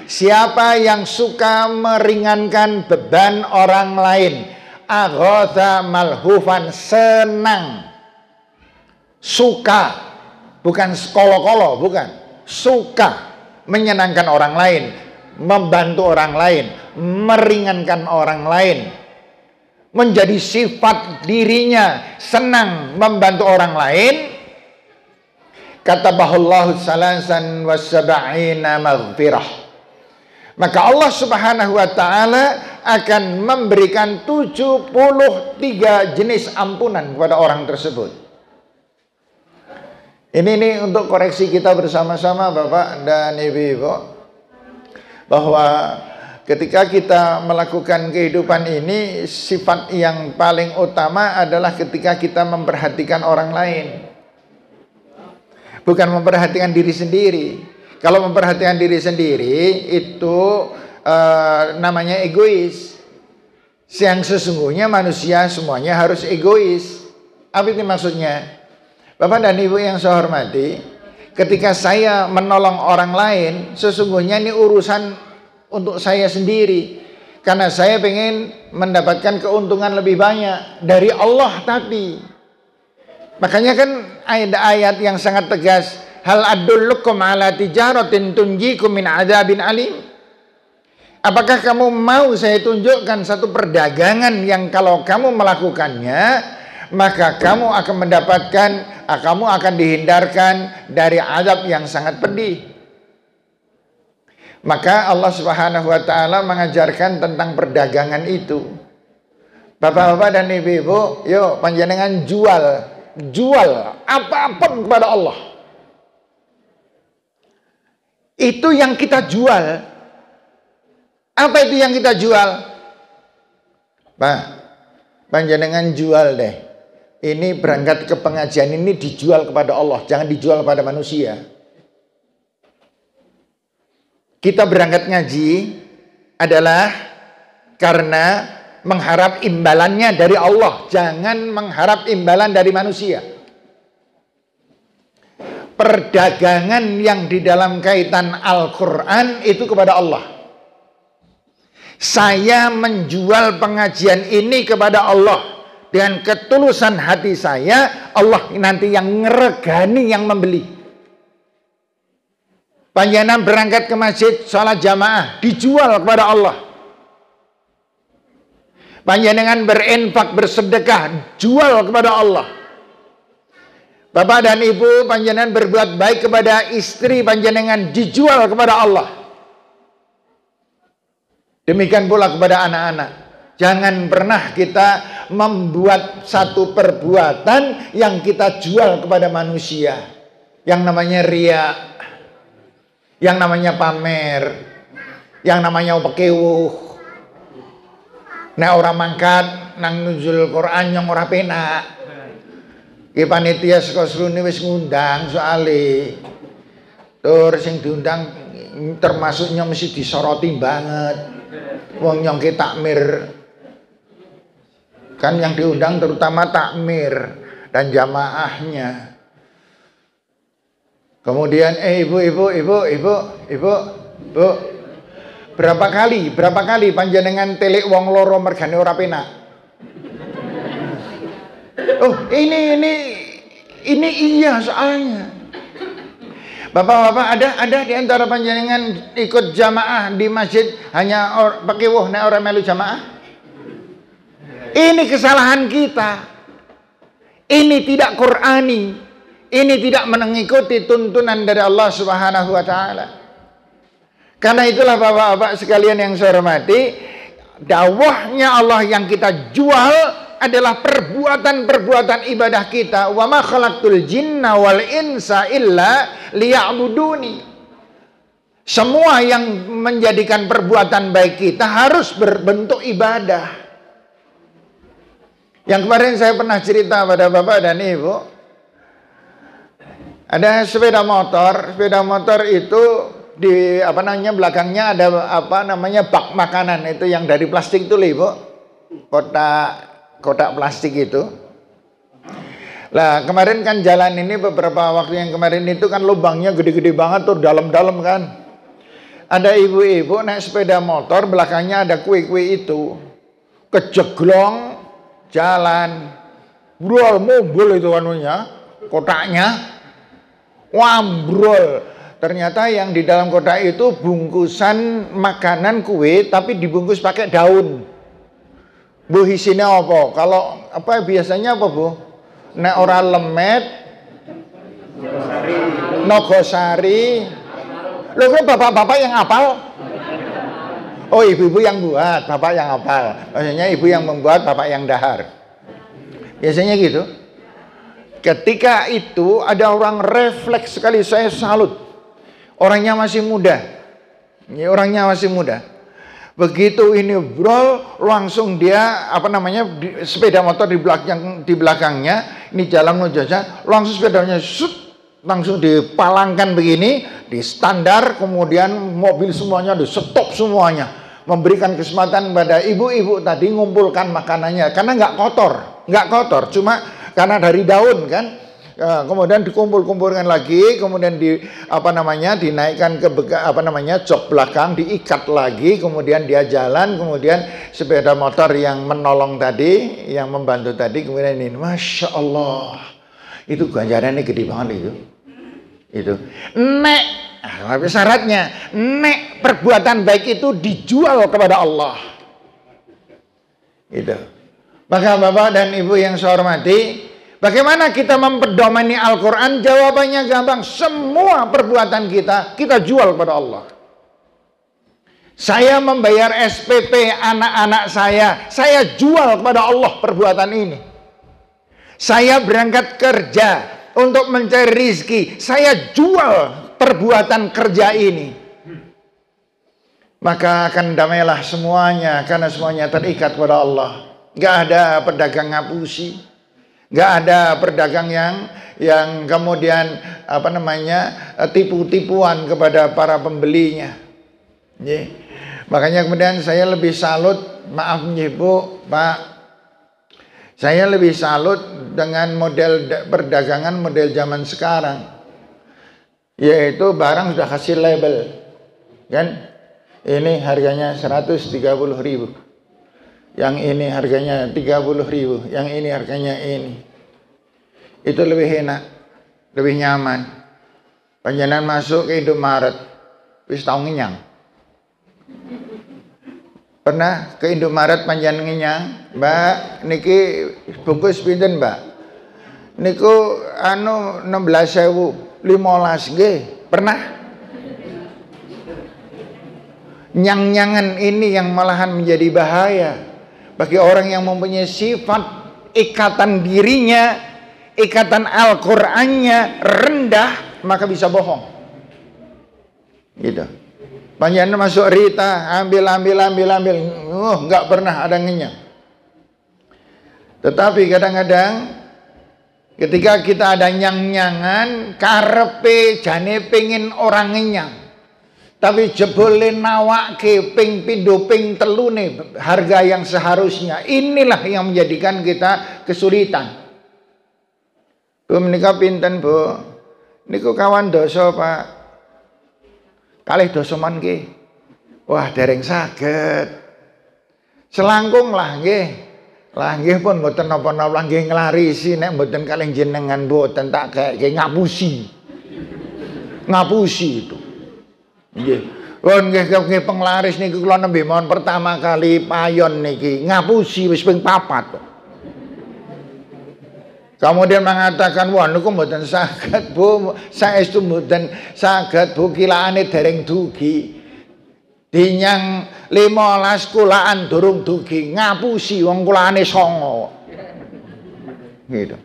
siapa yang suka meringankan beban orang lain, aghatha malhufan, senang, suka, bukan kolo-kolo, bukan, suka menyenangkan orang lain, membantu orang lain, meringankan orang lain, menjadi sifat dirinya senang membantu orang lain. Katabahullahu salasan wa sab'ina maghfirah. Maka Allah Subhanahu wa ta'ala akan memberikan 73 jenis ampunan kepada orang tersebut. Ini untuk koreksi kita bersama-sama Bapak dan Ibu-ibu, bahwa ketika kita melakukan kehidupan ini, sifat yang paling utama adalah ketika kita memperhatikan orang lain, bukan memperhatikan diri sendiri. Kalau memperhatikan diri sendiri itu namanya egois. Yang sesungguhnya manusia semuanya harus egois. Apa itu maksudnya? Bapak dan Ibu yang saya hormati, ketika saya menolong orang lain, sesungguhnya ini urusan untuk saya sendiri. Karena saya pengen mendapatkan keuntungan lebih banyak dari Allah tadi. Makanya kan ayat-ayat yang sangat tegas, hal adullukum ala tijaratin tunjikum min adzabin alim. Apakah kamu mau saya tunjukkan satu perdagangan yang kalau kamu melakukannya, maka kamu akan mendapatkan, kamu akan dihindarkan dari azab yang sangat pedih. Maka Allah Subhanahu wa ta'ala mengajarkan tentang perdagangan itu. Bapak-bapak dan ibu-ibu, yuk panjenengan jual apapun kepada Allah. Itu yang kita jual. Apa itu yang kita jual? Pak, panjenengan jual deh. Ini berangkat ke pengajian ini dijual kepada Allah, jangan dijual kepada manusia. Kita berangkat ngaji adalah karena mengharap imbalannya dari Allah, jangan mengharap imbalan dari manusia. Perdagangan yang di dalam kaitan Al-Quran itu kepada Allah. Saya menjual pengajian ini kepada Allah dengan ketulusan hati saya, Allah nanti yang ngeregani yang membeli. Panjenengan berangkat ke masjid, sholat jamaah, dijual kepada Allah. Panjenengan berinfak, bersedekah, jual kepada Allah. Bapak dan Ibu, panjenengan berbuat baik kepada istri panjenengan, dijual kepada Allah. Demikian pula kepada anak-anak. Jangan pernah kita membuat satu perbuatan yang kita jual kepada manusia. Yang namanya riya, yang namanya pamer, yang namanya pekewuh. Nek ora mangkat nang nuzul Quran yang ora penak. Ki panitia saka Sruni wis ngundang soalé. Tur sing diundang termasuknya mesti disoroti banget. Wong nyong ki takmir. Kan yang diundang terutama takmir dan jamaahnya. Kemudian ibu. Berapa kali panjenengan telik wong loro mergane ora penak. Oh, ini iya soalnya. Bapak-bapak ada di antara panjenengan ikut jamaah di masjid hanya pakai wah nek ora melu jamaah? Ini kesalahan kita. Ini tidak Qur'ani. Ini tidak mengikuti tuntunan dari Allah Subhanahu wa taala. Karena itulah bapak-bapak sekalian yang saya hormati, dakwahnya Allah yang kita jual adalah perbuatan-perbuatan ibadah kita. Wa ma khalaqtul jinna wal insa illa liya'buduni. Semua yang menjadikan perbuatan baik kita harus berbentuk ibadah. Yang kemarin saya pernah cerita pada Bapak dan Ibu, ada sepeda motor itu di belakangnya ada bak makanan itu yang dari plastik itu Ibu, kotak plastik itu. Lah kemarin kan jalan ini beberapa waktu yang kemarin itu kan lubangnya gede-gede banget tuh, dalam-dalam kan. Ada ibu-ibu naik sepeda motor, belakangnya ada kue-kue itu. Kejeglong jalan. Brol mobil itu anunya, kotaknya. Wambrol. Ternyata yang di dalam kotak itu bungkusan makanan kue tapi dibungkus pakai daun. Bu isinya apa? Kalau apa biasanya apa, Bu? Nek ora lemet, nogosari. Loh kok bapak-bapak yang hafal? Oh ibu-ibu yang buat, bapak yang hafal. Maksudnya ibu yang membuat, bapak yang dahar. Biasanya gitu. Ketika itu ada orang refleks sekali, saya salut. Orangnya masih muda. Ini orangnya masih muda. Begitu ini brol, langsung dia sepeda motor di belakangnya, ini jalan mau jajan, langsung sepedanya langsung dipalangkan begini, di standar, kemudian mobil semuanya di stop semuanya, memberikan kesempatan pada ibu-ibu tadi ngumpulkan makanannya karena nggak kotor, cuma karena dari daun kan. Kemudian dikumpul-kumpulkan lagi, kemudian dinaikkan ke jok belakang, diikat lagi, kemudian dia jalan, kemudian sepeda motor yang menolong tadi, yang membantu tadi, kemudian ini, Masya Allah, itu ganjarannya gede banget itu. Nek, tapi syaratnya, nek perbuatan baik itu dijual kepada Allah. Gitu. Maka Bapak dan Ibu yang saya hormati, bagaimana kita memperdomani Al-Quran? Jawabannya gampang. Semua perbuatan kita jual kepada Allah. Saya membayar SPP anak-anak saya jual kepada Allah perbuatan ini. Saya berangkat kerja untuk mencari rizki, saya jual perbuatan kerja ini. Maka akan damailah semuanya, karena semuanya terikat kepada Allah. Gak ada pedagang ngapusi. Nggak ada pedagang yang kemudian tipu-tipuan kepada para pembelinya. Makanya kemudian saya lebih salut, maaf Bu, Pak, saya lebih salut dengan model perdagangan model zaman sekarang, yaitu barang sudah kasih label, kan? Ini harganya 130.000. Yang ini harganya 30.000, yang ini harganya ini. Itu lebih enak, lebih nyaman. Panjenengan masuk ke Indomaret, wis tau ngenyang. Pernah ke Indomaret panjenengan ngenyang, Mbak, niki bungkus pinten, Mbak? Niku 16.000, 15 nggih. Pernah? Nyang-nyangan ini yang malahan menjadi bahaya bagi orang yang mempunyai sifat ikatan dirinya, ikatan Al-Qur'annya rendah, maka bisa bohong. Gitu. Panjenengan masuk Rita, ambil. Nggak pernah ada ngenyang. Tetapi kadang-kadang ketika kita ada nyang-nyangan, karepe jane pengen orang ngenyang. Tapi jebole nawake ping pindho ping telune harga yang seharusnya. Inilah yang menjadikan kita kesulitan. Bu menika pinten, Bu? Niku kawan dosa, Pak. Kalih dosa man nggih. Wah, dereng saged. Selangkung lah nggih. Lah nggih pun mboten napa-napa nggih nglarisi nek mboten kalih jenengan mboten tak gawe ngapusi. Ngapusi itu. Nggih. Wong nggih penglaris niki kula nembe mawon pertama kali payon niki ngapusi wis ping 4. Kemudian mengatakan, wah niku mboten saged, Bu. Saestu mboten saged, Bu, kilaane dereng dugi. Dinyang 15 kulaan durung dugi, ngapusi wong kulaane 9. Gitu.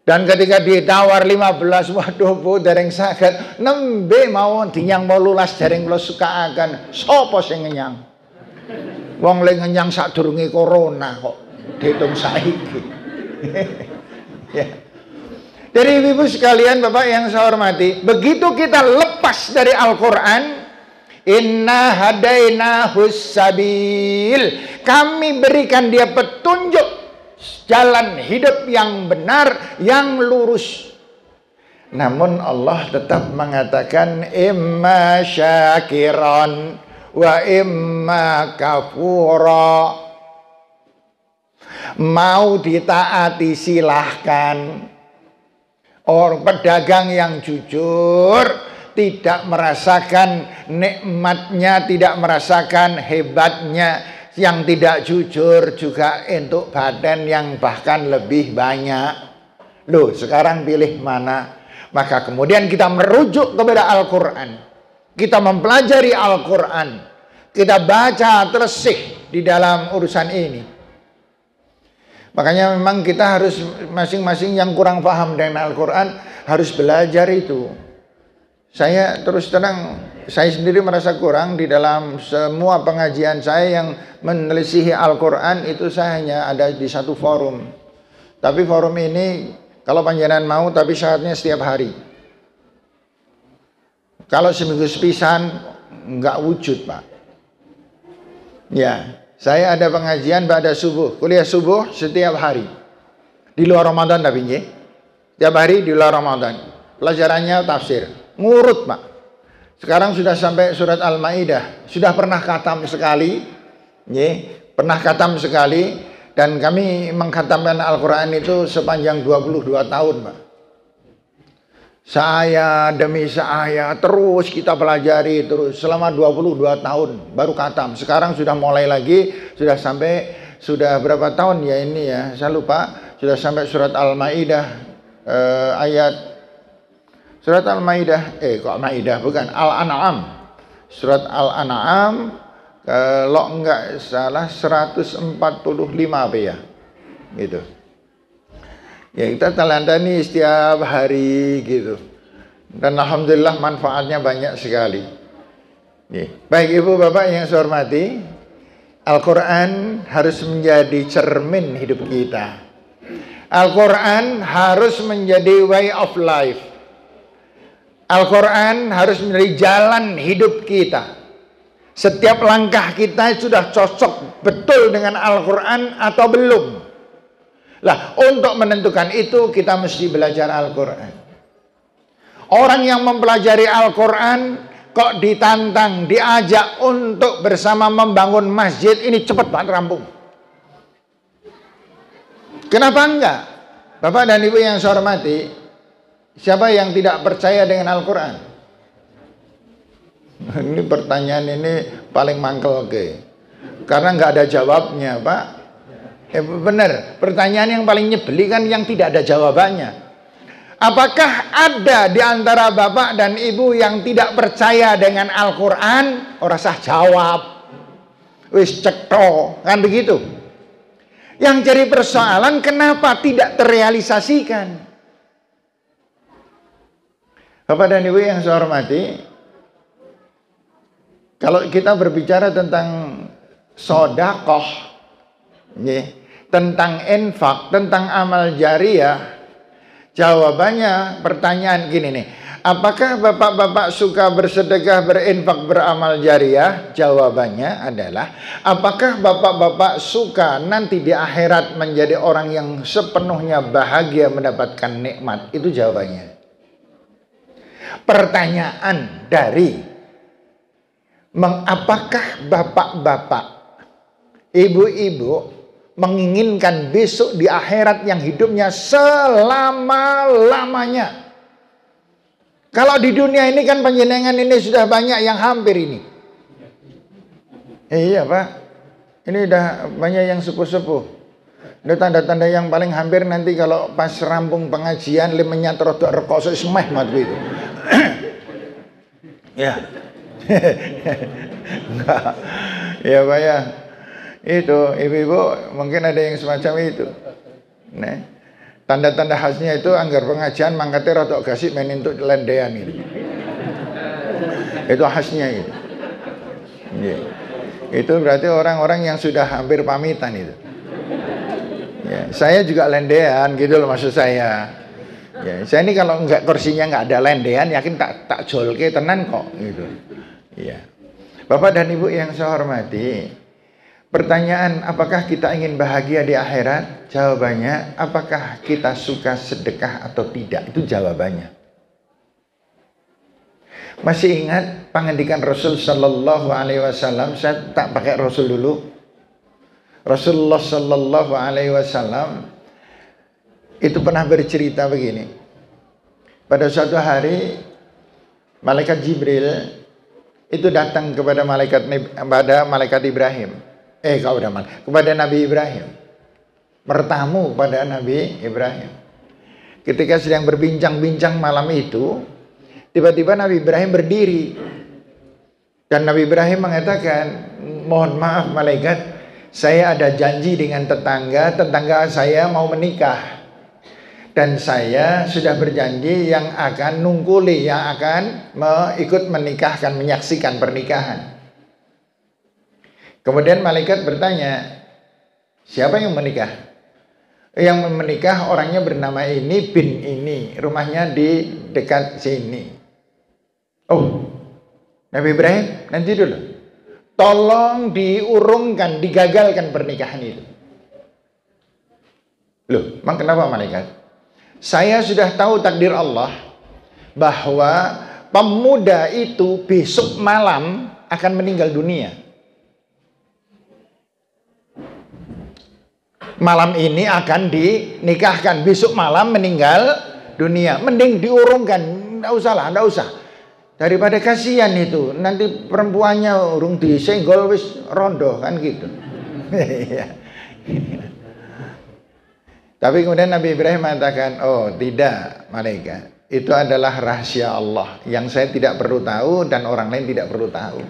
Dan ketika ditawar 15, waduh Bu, dereng saged, nembe mawon dinyang 18 dereng kula sukaaken. Sapa sing ngenyang? Wong le ngenyang sadurunge corona kok diitung saiki. Ya. Jadi ibu sekalian, Bapak yang saya hormati, begitu kita lepas dari Al-Quran, inna hadainahus sabil, kami berikan dia petunjuk jalan hidup yang benar, yang lurus. Namun Allah tetap mengatakan imma syakiran wa imma kafura. Mau ditaati silahkan. Orang pedagang yang jujur tidak merasakan nikmatnya, tidak merasakan hebatnya. Yang tidak jujur juga untuk badan yang bahkan lebih banyak. Loh, sekarang pilih mana? Maka kemudian kita merujuk kepada Al-Quran. Kita mempelajari Al-Quran. Kita baca tersih di dalam urusan ini. Makanya memang kita harus masing-masing yang kurang paham dengan Al-Quran harus belajar itu. Saya terus terang, saya sendiri merasa kurang di dalam semua pengajian saya yang menelisihi Al-Quran itu saya hanya ada di satu forum. Tapi forum ini kalau panjenengan mau tapi syaratnya setiap hari. Kalau seminggu sepisan nggak wujud, Pak. Ya, saya ada pengajian pada subuh, kuliah subuh setiap hari. Di luar Ramadan tapi nggih. Setiap hari di luar Ramadan. Pelajarannya tafsir. Ngurut, Pak. Sekarang sudah sampai surat Al-Maidah. Sudah pernah khatam sekali. Nggih, pernah khatam sekali dan kami mengkhatamkan Al-Qur'an itu sepanjang 22 tahun, Pak. Saya demi saya terus kita pelajari terus selama 22 tahun baru khatam. Sekarang sudah mulai lagi, sudah berapa tahun ya ini ya, saya lupa. Sudah sampai surat Al-Maidah ayat surat Al-Maidah kok Maidah bukan Al-An'am. Surat Al-An'am kalau enggak salah 145 apa ya. Gitu. Ya kita teladani setiap hari gitu. Dan alhamdulillah manfaatnya banyak sekali. Baik Ibu Bapak yang saya hormati, Al-Quran harus menjadi cermin hidup kita. Al-Quran harus menjadi way of life. Al-Quran harus menjadi jalan hidup kita. Setiap langkah kita sudah cocok betul dengan Al-Quran atau belum. Lah, untuk menentukan itu kita mesti belajar Al-Quran. Orang yang mempelajari Al-Quran kok ditantang, diajak untuk bersama membangun masjid, ini cepat banget rampung. Kenapa enggak? Bapak dan Ibu yang saya hormati, siapa yang tidak percaya dengan Al-Quran? Ini pertanyaan ini paling mangkel karena nggak ada jawabnya, Pak. Benar, pertanyaan yang paling nyebeli kan yang tidak ada jawabannya. Apakah ada di antara Bapak dan Ibu yang tidak percaya dengan Al-Quran? Ora sah jawab. Wis cekto, kan begitu. Yang jadi persoalan kenapa tidak terrealisasikan? Bapak dan Ibu yang saya hormati, kalau kita berbicara tentang sodakoh, tentang infak, tentang amal jariah, jawabannya pertanyaan gini nih. Apakah bapak-bapak suka bersedekah, berinfak, beramal jariah? Jawabannya adalah, apakah bapak-bapak suka nanti di akhirat menjadi orang yang sepenuhnya bahagia mendapatkan nikmat? Itu jawabannya. Pertanyaan dari, apakah bapak-bapak, ibu-ibu menginginkan besok di akhirat yang hidupnya selama-lamanya? Kalau di dunia ini kan panjenengan ini sudah banyak yang hampir ini. Iya Pak, ini udah banyak yang sepuh-sepuh. Ini tanda-tanda yang paling hampir nanti kalau pas rampung pengajian lemenya terodok rekosok semeh matu itu. Ya. Enggak. Ya Pak ya. Itu ibu-ibu mungkin ada yang semacam itu. Nah, tanda-tanda khasnya itu anggar pengajian mangkate rotok gasik main untuk lendean itu. Itu khasnya itu. Ya. Itu berarti orang-orang yang sudah hampir pamitan itu. Ya, saya juga lendean gitu loh maksud saya. Ya, saya ini kalau enggak kursinya enggak ada lendean yakin tak jolke tenan kok gitu. Iya. Bapak dan Ibu yang saya hormati, Pertanyaan, apakah kita ingin bahagia di akhirat? Jawabannya, apakah kita suka sedekah atau tidak? Itu jawabannya. Masih ingat pengendikan Rasul Sallallahu Alaihi Wasallam? Saya tak pakai Rasul dulu. Rasulullah Sallallahu Alaihi Wasallam itu pernah bercerita begini. Pada suatu hari, malaikat Jibril itu datang kepada malaikat Ibrahim. Kepada Nabi Ibrahim. Bertamu pada Nabi Ibrahim. Ketika sedang berbincang-bincang malam itu, tiba-tiba Nabi Ibrahim berdiri. Dan Nabi Ibrahim mengatakan, mohon maaf malaikat, saya ada janji dengan tetangga saya mau menikah. Dan saya sudah berjanji yang akan nungkuli, yang akan ikut menikahkan, menyaksikan pernikahan. Kemudian malaikat bertanya, siapa yang menikah? Yang menikah orangnya bernama ini, bin ini, rumahnya di dekat sini. Oh, Nabi Ibrahim, nanti dulu. Tolong diurungkan, digagalkan pernikahan itu. Loh, emang kenapa malaikat? Saya sudah tahu takdir Allah bahwa pemuda itu besok malam akan meninggal dunia. Malam ini akan dinikahkan, besok malam meninggal dunia. Mending diurungkan, enggak usah. Daripada kasihan itu, nanti perempuannya urung disenggol wis rondo kan gitu. Tapi kemudian Nabi Ibrahim mengatakan, oh tidak malaikat, itu adalah rahasia Allah yang saya tidak perlu tahu dan orang lain tidak perlu tahu.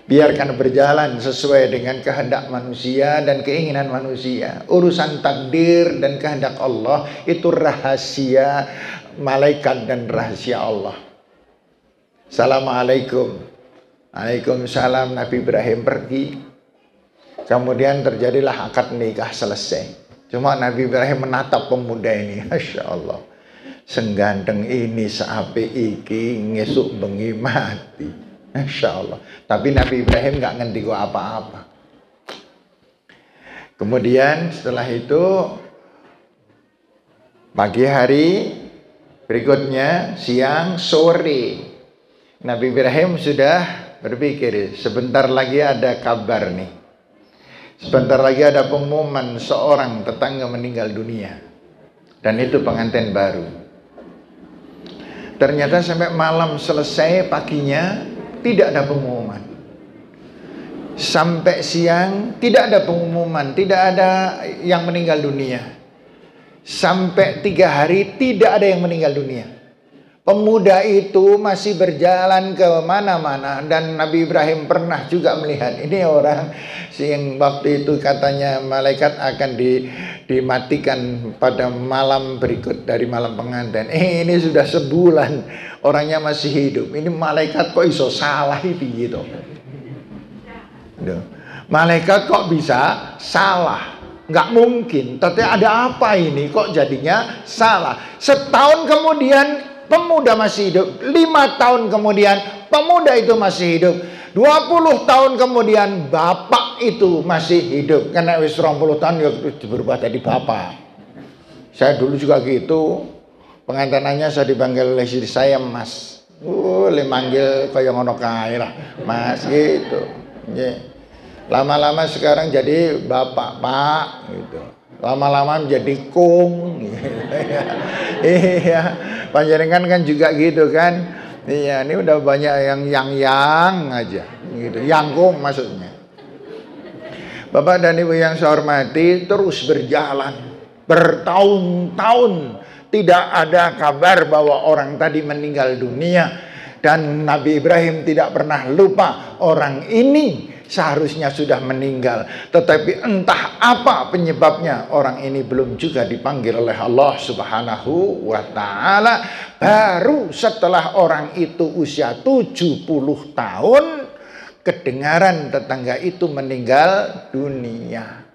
Biarkan berjalan sesuai dengan kehendak manusia dan keinginan manusia. Urusan takdir dan kehendak Allah itu rahasia malaikat dan rahasia Allah. Assalamualaikum. Waalaikumsalam. Nabi Ibrahim pergi. Kemudian terjadilah akad nikah selesai. Cuma Nabi Ibrahim menatap pemuda ini. Masya Allah. Sengganteng ini seapi iki ngesuk bengi mati. Masya Allah. Tapi Nabi Ibrahim gak ngerti apa-apa. Kemudian setelah itu pagi hari berikutnya, siang, sore, Nabi Ibrahim sudah berpikir, sebentar lagi ada kabar nih. Sebentar lagi ada pengumuman seorang tetangga meninggal dunia. Dan itu pengantin baru. Ternyata sampai malam selesai, paginya tidak ada pengumuman. Sampai siang tidak ada pengumuman, tidak ada yang meninggal dunia. Sampai 3 hari tidak ada yang meninggal dunia. Pemuda itu masih berjalan ke mana-mana. Dan Nabi Ibrahim pernah juga melihat, ini orang yang waktu itu katanya malaikat akan dimatikan pada malam berikut dari malam pengantin. Ini sudah sebulan orangnya masih hidup. Ini malaikat kok iso salah itu gitu. Malaikat kok bisa salah? Nggak mungkin. Tapi ada apa ini kok jadinya salah? Setahun kemudian pemuda masih hidup. 5 tahun kemudian pemuda itu masih hidup. 20 tahun kemudian bapak itu masih hidup. Karena wis 20 tahun ya berubah jadi bapak. Saya dulu juga gitu. Pengantinannya saya dipanggil oleh istri saya Mas. Le manggil kaya ngono kae lah. Mas gitu. Lama-lama sekarang jadi bapak, Pak gitu. Lama-lama menjadi kung. Iya. Panjenengan kan juga gitu kan. Iya, ini udah banyak yang aja gitu. Yangkung maksudnya. Bapak dan Ibu yang saya hormati, terus berjalan bertahun-tahun tidak ada kabar bahwa orang tadi meninggal dunia. Dan Nabi Ibrahim tidak pernah lupa orang ini seharusnya sudah meninggal. Tetapi entah apa penyebabnya, orang ini belum juga dipanggil oleh Allah Subhanahu wa ta'ala. Baru setelah orang itu usia 70 tahun, kedengaran tetangga itu meninggal dunia.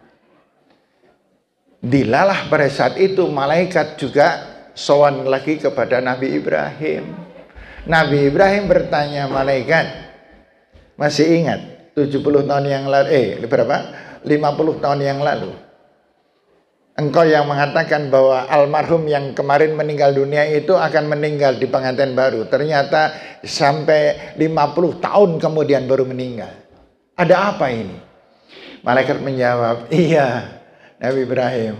Dilalah pada saat itu malaikat juga sowan lagi kepada Nabi Ibrahim. Nabi Ibrahim bertanya malaikat, masih ingat 70 tahun yang lalu, berapa? 50 tahun yang lalu. Engkau yang mengatakan bahwa almarhum yang kemarin meninggal dunia itu akan meninggal di pengantin baru. Ternyata sampai 50 tahun kemudian baru meninggal. Ada apa ini? Malaikat menjawab, iya Nabi Ibrahim.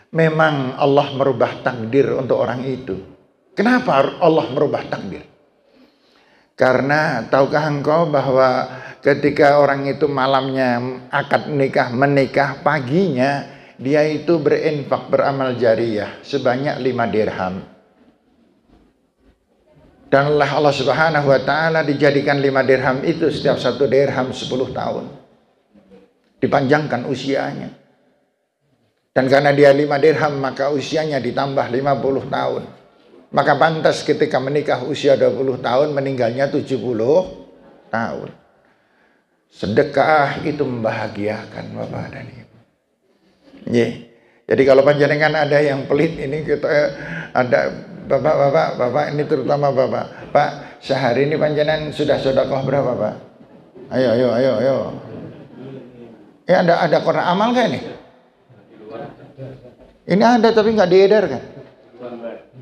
Memang Allah merubah takdir untuk orang itu. Kenapa Allah merubah takdir? Karena tahukah engkau bahwa ketika orang itu malamnya akad menikah paginya dia itu berinfak, beramal jariyah sebanyak 5 dirham. Dan oleh Allah Subhanahu wa taala dijadikan 5 dirham itu setiap 1 dirham 10 tahun. Dipanjangkan usianya. Dan karena dia 5 dirham maka usianya ditambah 50 tahun. Maka pantas ketika menikah usia 20 tahun meninggalnya 70 tahun. Sedekah itu membahagiakan Bapak dan Ibu. Jadi kalau panjenengan ada yang pelit ini kita ada Bapak ini terutama Bapak. Pak, sehari ini panjenengan sudah sedekah berapa, Pak? Ayo. Ya ada koran amal kan ini? Ini ada tapi nggak diedarkan.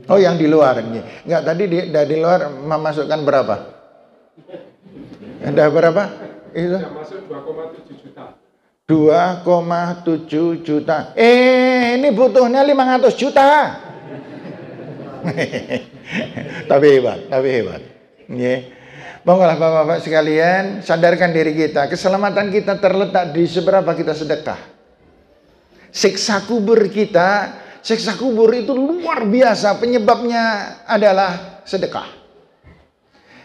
Oh yang di luar nih. Enggak tadi dari luar memasukkan berapa? Ada berapa? Itu masuk 2,7 juta. 2,7 juta. Ini butuhnya 500 juta. Tapi hebat. Nggih. Monggolah Bapak-bapak sekalian, sadarkan diri kita, keselamatan kita terletak di seberapa kita sedekah. Siksa kubur itu luar biasa, penyebabnya adalah sedekah.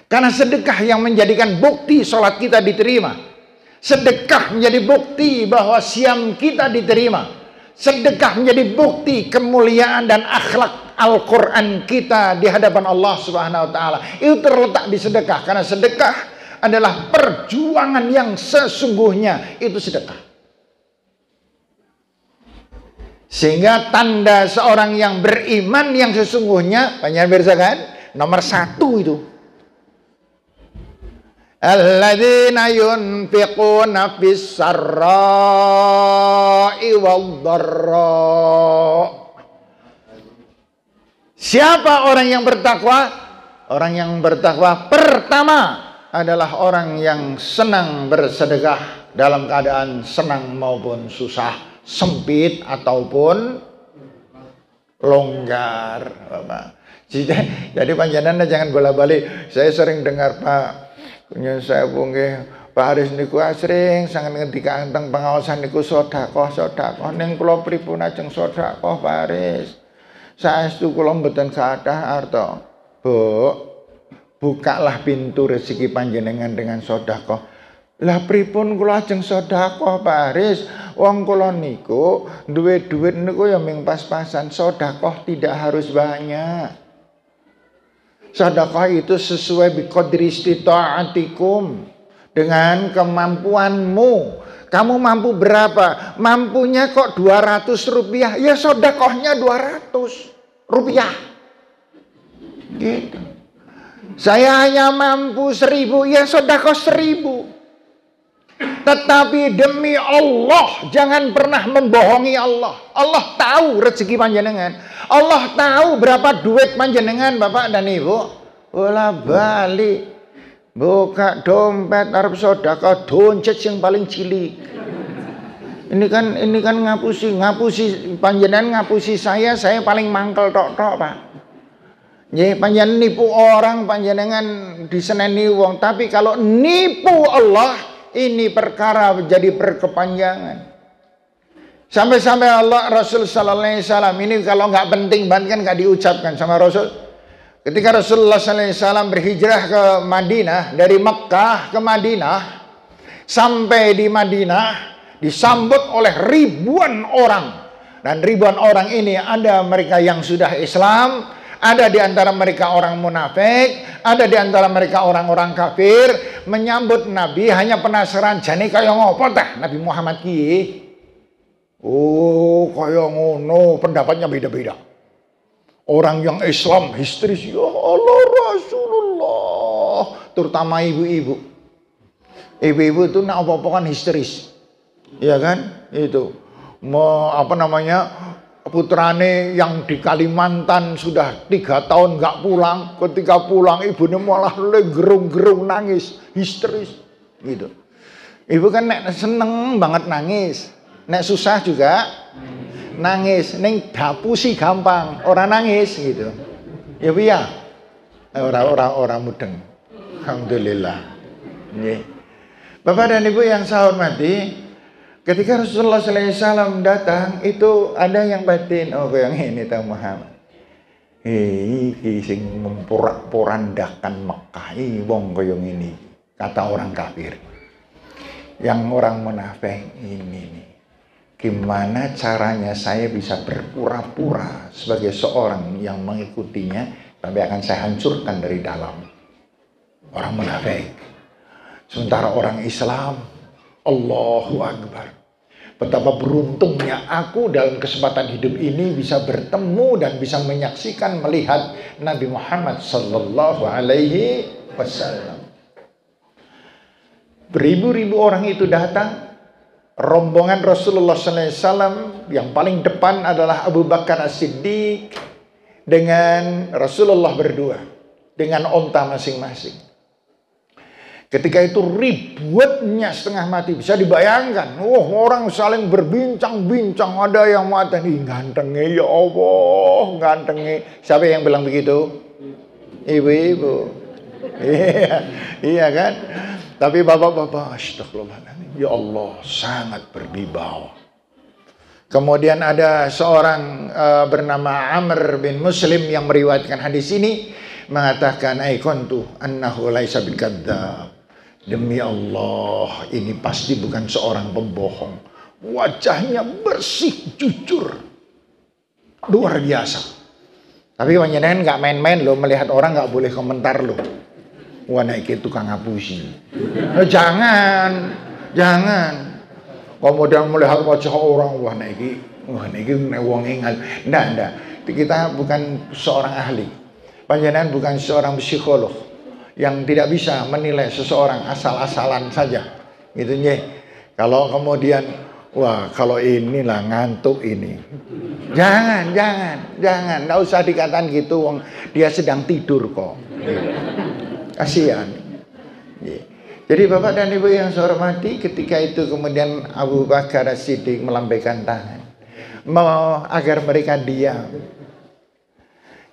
Karena sedekah yang menjadikan bukti sholat kita diterima. Sedekah menjadi bukti bahwa siam kita diterima. Sedekah menjadi bukti kemuliaan dan akhlak Al-Quran kita di hadapan Allah Subhanahu wa taala. Itu terletak di sedekah, karena sedekah adalah perjuangan yang sesungguhnya, itu sedekah. Sehingga tanda seorang yang beriman yang sesungguhnya, banyak kan? Nomor 1 itu. Alladzina yunfiquna fis sarra'i wad-dharra. Siapa orang yang bertakwa? Orang yang bertakwa pertama adalah orang yang senang bersedekah dalam keadaan senang maupun susah, sempit ataupun longgar. Jadi panjenengan jangan bola-balik. Saya sering dengar Pak, saya punggih Pak Haris niku asring sangat ngendika tentang pengawasan niku sedekah ning kula pripun ajeng sedekah Pak Haris. Saestu kula mboten kathah arta. Bu, bukalah pintu rezeki panjenengan dengan sedekah. Lah pripun kula ajeng sedekah Pak Haris? Wong kula niku duwe duit niku ya ming pas-pasan. Sedekah tidak harus banyak. Sedekah itu sesuai biqadri istita'atikum, dengan kemampuanmu. Kamu mampu berapa? Mampunya kok 200 rupiah. Ya sedekahnya 200 rupiah. Gitu. Saya hanya mampu 1000. Ya sedekah 1000. Tetapi demi Allah, jangan pernah membohongi Allah. Allah tahu rezeki panjenengan. Allah tahu berapa duit panjenengan Bapak dan Ibu. Bola balik. Buka dompet arep sedekah doncet yang paling cilik. Ini kan ngapusi panjenengan ngapusi saya paling mangkel tok Pak. Nggih, panjenengan nipu orang, panjenengan diseneni wong, tapi kalau nipu Allah ini perkara jadi berkepanjangan. Sampai-sampai Allah Rasul sallallahu alaihi wasallam ini kalau nggak penting banget kan nggak diucapkan sama Rasul. Ketika Rasulullah sallallahu alaihi wasallam berhijrah ke Madinah, dari Mekkah ke Madinah, sampai di Madinah disambut oleh ribuan orang. Dan ribuan orang ini ada mereka yang sudah Islam, ada di antara mereka orang munafik, ada di antara mereka orang-orang kafir, menyambut Nabi hanya penasaran jane kaya ngopo tah Nabi Muhammad ki. Oh, kaya ngono, pendapatnya beda-beda. Orang yang Islam histeris, ya Allah Rasulullah, terutama ibu-ibu. Ibu-ibu itu nak apa-apa kan histeris. Ya kan? Itu. Apa namanya? Putrane yang di Kalimantan sudah 3 tahun nggak pulang. Ketika pulang ibunya malah gerung-gerung nangis, histeris. Gitu. Ibu kan nek seneng banget nangis. Nek susah juga nangis. Neng dapusi gampang, orang nangis gitu. Ya piye? Orang mudeng. Alhamdulillah. Nggih. Bapak dan Ibu yang saya hormati, ketika Rasulullah SAW datang, itu ada yang batin. Oh, yang ini tahu Muhammad. Sing memporak-porandakan Mekah. Wong koyo ini, kata orang kafir. Yang orang munafik ini nih. Gimana caranya saya bisa berpura-pura sebagai seorang yang mengikutinya, tapi akan saya hancurkan dari dalam. Orang munafik. Sementara orang Islam, Allahu Akbar. Betapa beruntungnya aku dalam kesempatan hidup ini bisa bertemu dan bisa menyaksikan, melihat Nabi Muhammad sallallahu alaihi wasallam. Beribu-ribu orang itu datang. Rombongan Rasulullah SAW yang paling depan adalah Abu Bakar As-Siddiq dengan Rasulullah berdua dengan onta masing-masing. Ketika itu ributnya setengah mati, bisa dibayangkan. Orang saling berbincang-bincang, ada yang mengatakan, gantengnya ya Allah, gantengnya. Siapa yang bilang begitu? Ibu-ibu. Iya kan? Tapi bapak-bapak, astagfirullahaladzim, ya Allah, sangat berwibawa. Kemudian ada seorang bernama Amr bin Muslim yang meriwayatkan hadis ini, mengatakan, aikontu annahu laisa bikadzdzab. Demi Allah, ini pasti bukan seorang pembohong. Wajahnya bersih, jujur, luar biasa. Tapi panjenengan nggak main-main loh, melihat orang nggak boleh komentar loh. Wah, naik tukang ngapusi. Jangan. Kemudian melihat wajah orang, wah naik wong ingat. Ndak. Kita bukan seorang ahli. Panjenengan bukan seorang psikolog yang tidak bisa menilai seseorang asal-asalan saja. Gitu nih. Kalau kemudian, wah kalau inilah ngantuk ini. Jangan. Nggak usah dikatakan gitu, wong dia sedang tidur kok. Kasihan. Jadi Bapak dan Ibu yang saya hormati, ketika itu kemudian Abu Bakar As-Siddiq melambaikan tangan agar mereka diam.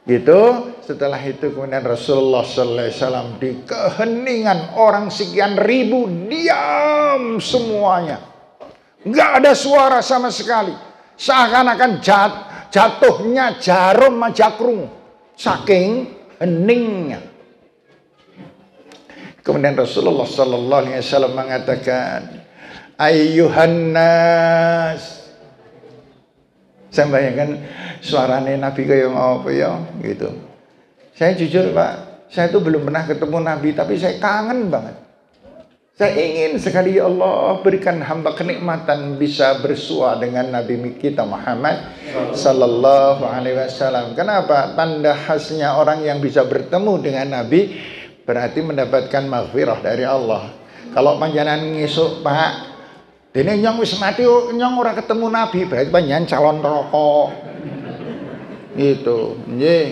Gitu. Setelah itu kemudian Rasulullah SAW di keheningan orang sekian ribu diam semuanya. Nggak ada suara sama sekali. Seakan-akan jatuhnya jarum majakrung. Saking heningnya. Kemudian Rasulullah SAW mengatakan, ayyuhan nas. Saya bayangkan suaranya Nabi kayak apa ya gitu. Saya jujur Pak, saya tuh belum pernah ketemu Nabi, tapi saya kangen banget. Saya ingin sekali, ya Allah, berikan hamba kenikmatan bisa bersua dengan Nabi kita Muhammad sallallahu alaihi wasallam. Kenapa? Tanda khasnya orang yang bisa bertemu dengan Nabi berarti mendapatkan maghfirah dari Allah. Kalau panjenengan ngisuk, Pak, dene nyong wis mati nyong ora ketemu Nabi, berarti panjenengan calon rokok. Gitu, nggih.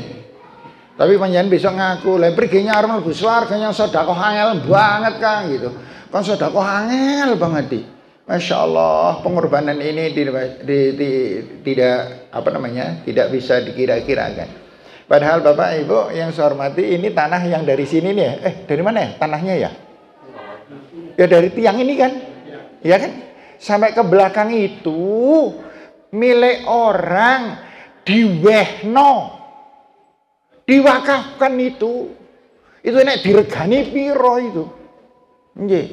Tapi panjenengan bisa ngaku, "Lah perginya arep mlebu swarga nyong sedekah angel banget, Kang." gitu. Kan sedekah angel banget di. Masya Allah, pengorbanan ini tidak bisa dikira-kirakan. Padahal Bapak Ibu yang saya hormati, ini tanah yang dari sini nih ya. Dari mana ya tanahnya ya? Ya dari tiang ini kan? Ya kan? Sampai ke belakang itu milik orang, diwehno, diwakafkan itu. Itu nek diregani piro itu. Nggih.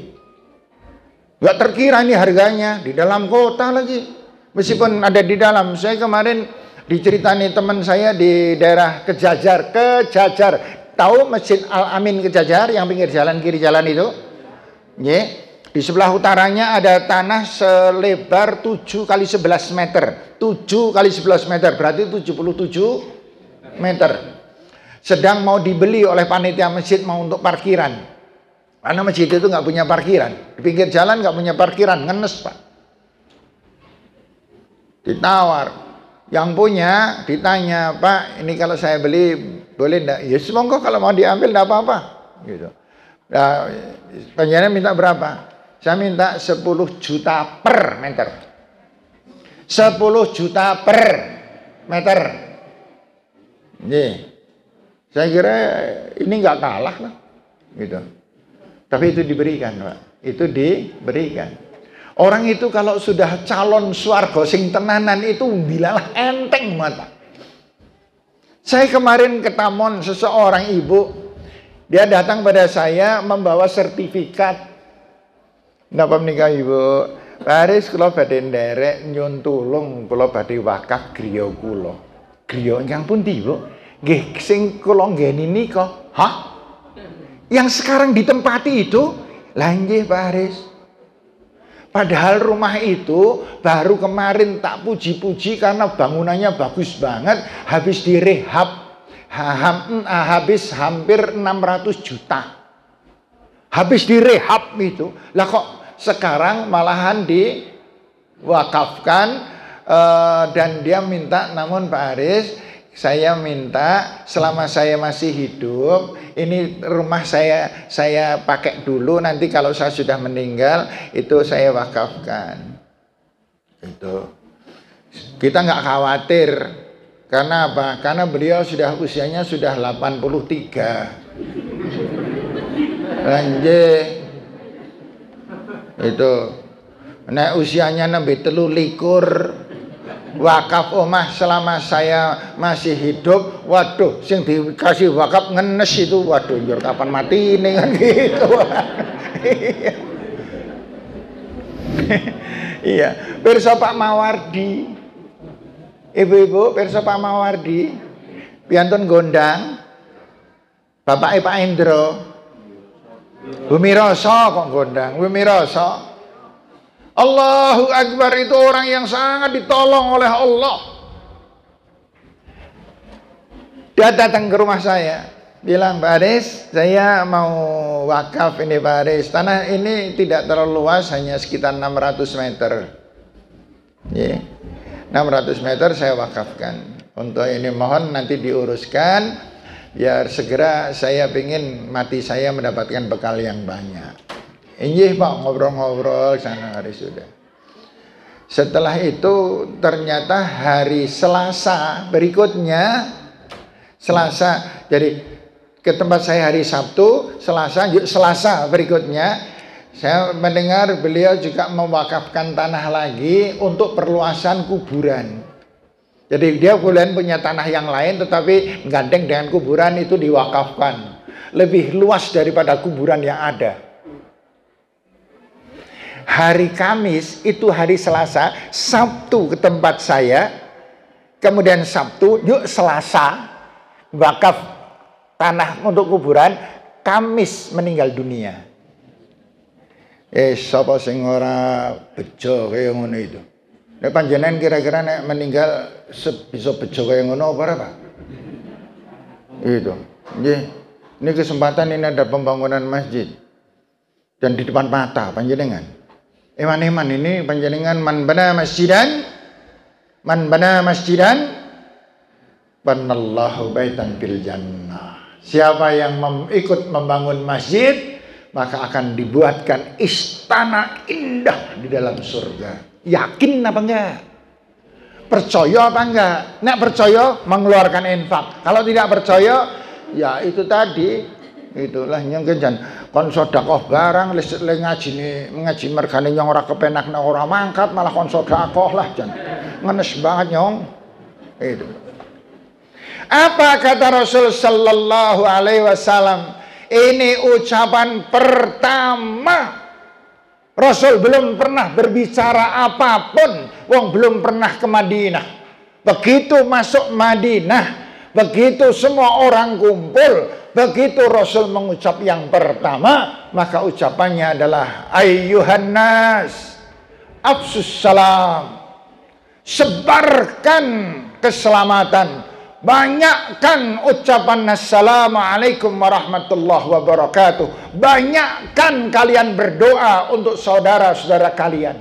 Enggak terkira ini harganya di dalam kota lagi. Meskipun ada di dalam. Saya kemarin diceritani teman saya di daerah Kejajar. Tahu Masjid Al-Amin Kejajar yang pinggir jalan kiri jalan itu? Nggih. Di sebelah utaranya ada tanah selebar 7 kali 11 meter. 7 kali 11 meter berarti 77 meter. Sedang mau dibeli oleh panitia masjid, mau untuk parkiran. Karena masjid itu nggak punya parkiran. Di pinggir jalan nggak punya parkiran, ngenes Pak. Ditawar. Yang punya ditanya, Pak, ini kalau saya beli boleh enggak? Ya monggo, kalau mau diambil enggak apa-apa. Gitu. Nah, penjualnya minta berapa? Saya minta 10 juta per meter. 10 juta per meter. Nih, saya kira ini nggak kalah lah, gitu. Tapi itu diberikan, Pak. Itu diberikan. Orang itu kalau sudah calon swarga sing tenanan itu bilalah enteng mata. Saya kemarin ketamon seseorang ibu, dia datang pada saya membawa sertifikat. Napa menika Ibu? Paris kula badhe nderek nyun tulung kula badhe wakaf griya kula. Griya ingkang pundi, Bu? Nggih sing kula nggeni nika. Hah? Yang sekarang ditempati itu? Lah nggih Pak Haris. Padahal rumah itu baru kemarin tak puji-puji karena bangunannya bagus banget, habis direhab, habis hampir 600 juta. Habis direhab itu, lah kok sekarang malahan diwakafkan, dan dia minta, namun Pak Haris, saya minta selama saya masih hidup, ini rumah saya pakai dulu, nanti kalau saya sudah meninggal itu saya wakafkan. Itu kita nggak khawatir. Karena apa? Karena beliau sudah usianya sudah 83. Lanjut itu, nah usianya nembe 23. Wakaf omah selama saya masih hidup, waduh, sing dikasih wakaf ngenes itu, waduh, njur kapan mati ini kan gitu. Iya, pirsa Pak Mawardi, ibu-ibu, pirsa Pak Mawardi, piantun gondang, bapake Pak Indro, Bumi Rasa kok gondang, Bumi Rasa. Allahu Akbar, itu orang yang sangat ditolong oleh Allah. Dia datang ke rumah saya, bilang, Pak Haris, saya mau wakaf ini Pak Haris. Tanah ini tidak terlalu luas, hanya sekitar 600 meter. Yeah. 600 meter saya wakafkan. Untuk ini mohon nanti diuruskan, biar segera saya ingin mati saya mendapatkan bekal yang banyak. Injih Pak, ngobrol-ngobrol sana hari sudah. Setelah itu ternyata hari Selasa berikutnya, Selasa, jadi ke tempat saya hari Sabtu, Selasa berikutnya saya mendengar beliau juga mewakafkan tanah lagi untuk perluasan kuburan. Jadi dia kemudian punya tanah yang lain tetapi gandeng dengan kuburan itu diwakafkan. Lebih luas daripada kuburan yang ada. Hari Kamis itu hari Selasa, Sabtu ke tempat saya, kemudian Sabtu, yuk Selasa, wakaf tanah untuk kuburan, Kamis meninggal dunia. Sapa sing ora bejo kaya ngono itu. Nek panjenengan kira-kira nek meninggal bisa bejo kaya ngono apa ora, Pak? Itu. Nggih. Ini kesempatan, ini ada pembangunan masjid. Dan di depan mata panjenengan. Eman-eman ini panjenengan man bana masjidan banallahu baitan fil jannah. Siapa yang ikut membangun masjid, maka akan dibuatkan istana indah di dalam surga. Yakin apa enggak? Percaya apa enggak? Nek percaya mengeluarkan infak. Kalau tidak percaya, ya itu tadi. Itulah yang kencan kon sedekah barang le ngaji mergane nyong ora kepenak nek ora mangkat malah kon sedekah lah jan. Ngenes banget nyong. Itu. Apa kata Rasul sallallahu alaihi wasallam? Ini ucapan pertama. Rasul belum pernah berbicara apapun, wong belum pernah ke Madinah. Begitu masuk Madinah, begitu semua orang kumpul, begitu Rasul mengucap yang pertama, maka ucapannya adalah ayyuhan nas afsus salam. Sebarkan keselamatan, Banyakkan ucapan assalamualaikum warahmatullahi wabarakatuh. Banyakkan kalian berdoa untuk saudara-saudara kalian.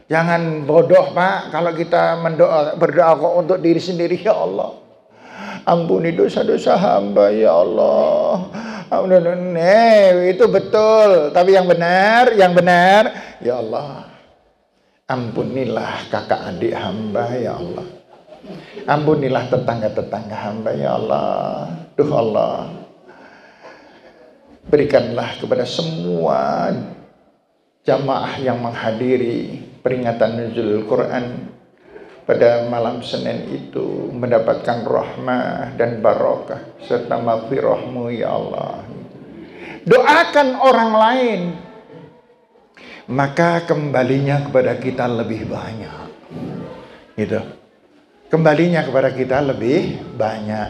Jangan bodoh Pak, kalau kita berdoa kok untuk diri sendiri. Ya Allah, ampuni dosa-dosa hamba ya Allah. Itu betul, tapi yang benar ya Allah, ampunilah kakak adik hamba ya Allah, ampunilah tetangga-tetangga hamba ya Allah. Duh Allah, berikanlah kepada semua jamaah yang menghadiri peringatan Nuzulul Quran pada malam Senin itu mendapatkan rahmah dan barokah serta maghfirahmu ya Allah. Doakan orang lain, maka kembalinya kepada kita lebih banyak. Gitu. Kembalinya kepada kita lebih banyak.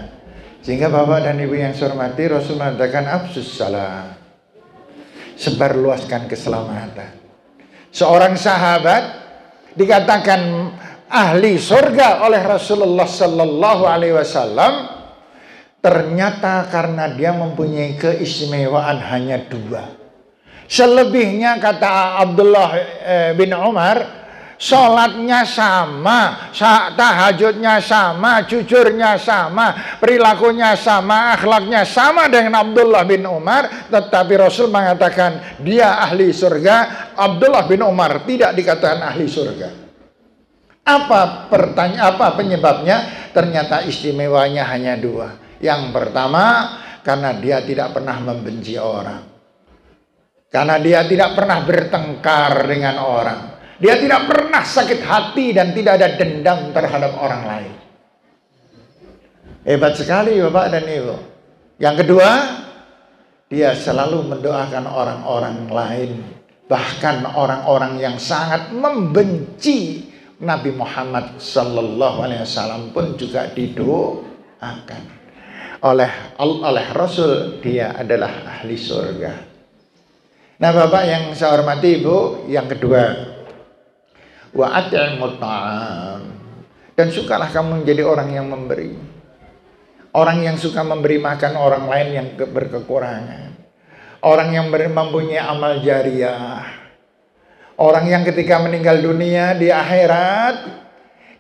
Sehingga Bapak dan Ibu yang saya hormati, Rasul mengatakan afsus salam, sebarluaskan keselamatan. Seorang sahabat dikatakan ahli surga oleh Rasulullah Sallallahu Alaihi Wasallam, ternyata karena dia mempunyai keistimewaan hanya 2. Selebihnya kata Abdullah bin Umar, sholatnya sama, tahajudnya sama, jujurnya sama, perilakunya sama, akhlaknya sama dengan Abdullah bin Umar, tetapi Rasul mengatakan dia ahli surga. Abdullah bin Umar tidak dikatakan ahli surga. Apa penyebabnya? Ternyata istimewanya hanya 2. Yang pertama, karena dia tidak pernah membenci orang, karena dia tidak pernah bertengkar dengan orang, dia tidak pernah sakit hati dan tidak ada dendam terhadap orang lain. Hebat sekali Bapak dan Ibu. Yang kedua, dia selalu mendoakan orang-orang lain, bahkan orang-orang yang sangat membenci Nabi Muhammad Sallallahu Alaihi Wasallam pun juga didoakan oleh Rasul. Dia adalah ahli surga. Nah Bapak yang saya hormati Ibu, yang kedua, wa at'imut ta'am, dan sukalah kamu menjadi orang yang memberi, orang yang suka memberi makan orang lain yang berkekurangan, orang yang mempunyai amal jariah, orang yang ketika meninggal dunia di akhirat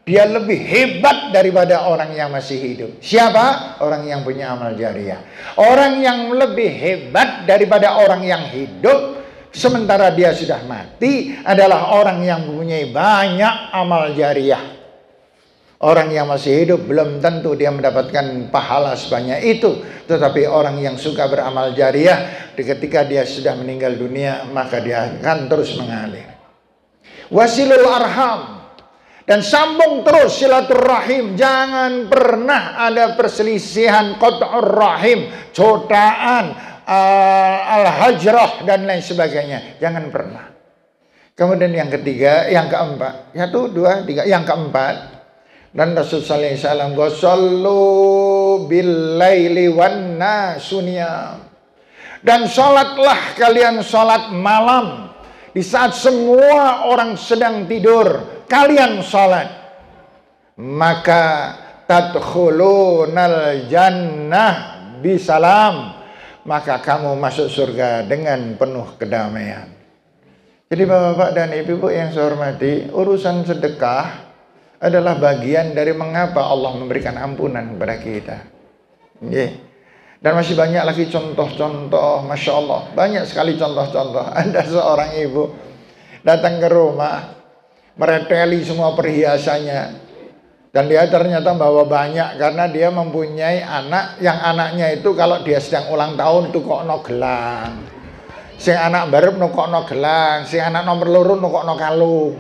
dia lebih hebat daripada orang yang masih hidup. Siapa? Orang yang punya amal jariah. Orang yang lebih hebat daripada orang yang hidup sementara dia sudah mati adalah orang yang mempunyai banyak amal jariah. Orang yang masih hidup belum tentu dia mendapatkan pahala sebanyak itu, tetapi orang yang suka beramal jariah ketika dia sudah meninggal dunia maka dia akan terus mengalir. Wasilul arham, dan sambung terus silaturahim. Jangan pernah ada perselisihan, qat'ur rahim, codaan, al-hajrah dan lain sebagainya. Jangan pernah. Kemudian yang ketiga, yang keempat, 1, 2, 3, yang keempat, dan Rasul sallallahu alaihi wasallam ghasallu bil-laili wan nasuniyam, dan salatlah kalian salat malam di saat semua orang sedang tidur, kalian salat, maka tadkhulunal jannah bisalam, maka kamu masuk surga dengan penuh kedamaian. Jadi Bapak-bapak dan Ibu-ibu yang saya hormati, urusan sedekah adalah bagian dari mengapa Allah memberikan ampunan kepada kita. Dan masih banyak lagi contoh-contoh, Masya Allah, banyak sekali contoh-contoh. Ada seorang ibu datang ke rumah, mereteli semua perhiasannya, dan dia ternyata bawa banyak karena dia mempunyai anak yang anaknya itu kalau dia sedang ulang tahun itu kok no gelang, sing anak baru no kok no gelang, sing anak nomor loro no kok no kalung.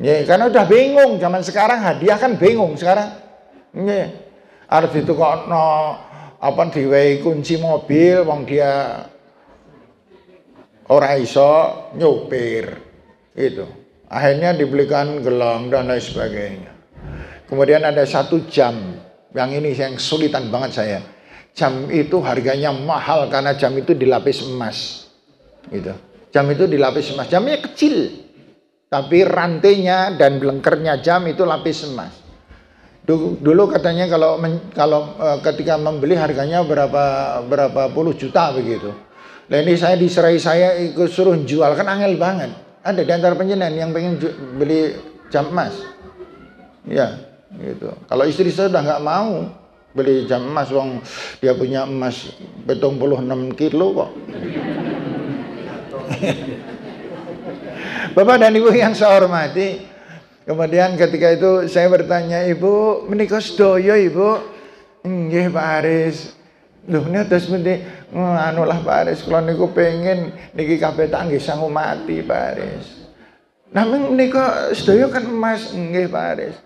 Karena udah bingung zaman sekarang, hadiah kan bingung sekarang. Harus itu kok no apa diwehi kunci mobil, wong dia ora iso nyopir itu. Akhirnya dibelikan gelang dan lain sebagainya. Kemudian ada 1 jam, yang ini yang kesulitan banget saya. Jam itu harganya mahal karena jam itu dilapis emas. Gitu. Jam itu dilapis emas. Jamnya kecil, tapi rantainya dan belengkernya jam itu lapis emas. Dulu katanya kalau ketika membeli harganya berapa puluh juta begitu. Nah ini saya diserai saya ikut suruh jual, kan angel banget. Ada di antara penjenengan yang pengen beli jam emas. Ya, gitu. Kalau istri saya udah nggak mau beli jam emas, wong dia punya emas 76 kilo kok. Bapak dan Ibu yang saya hormati, kemudian ketika itu saya bertanya, Ibu, menika sedaya Ibu? Nggih Pak Aris. Loh ini terus mesti anu lah Pak Aris, kalau niku pengen niki kabeh tak nggih sangu mati Pak Aris. Nah menika sedaya kan emas, nggih Pak Aris.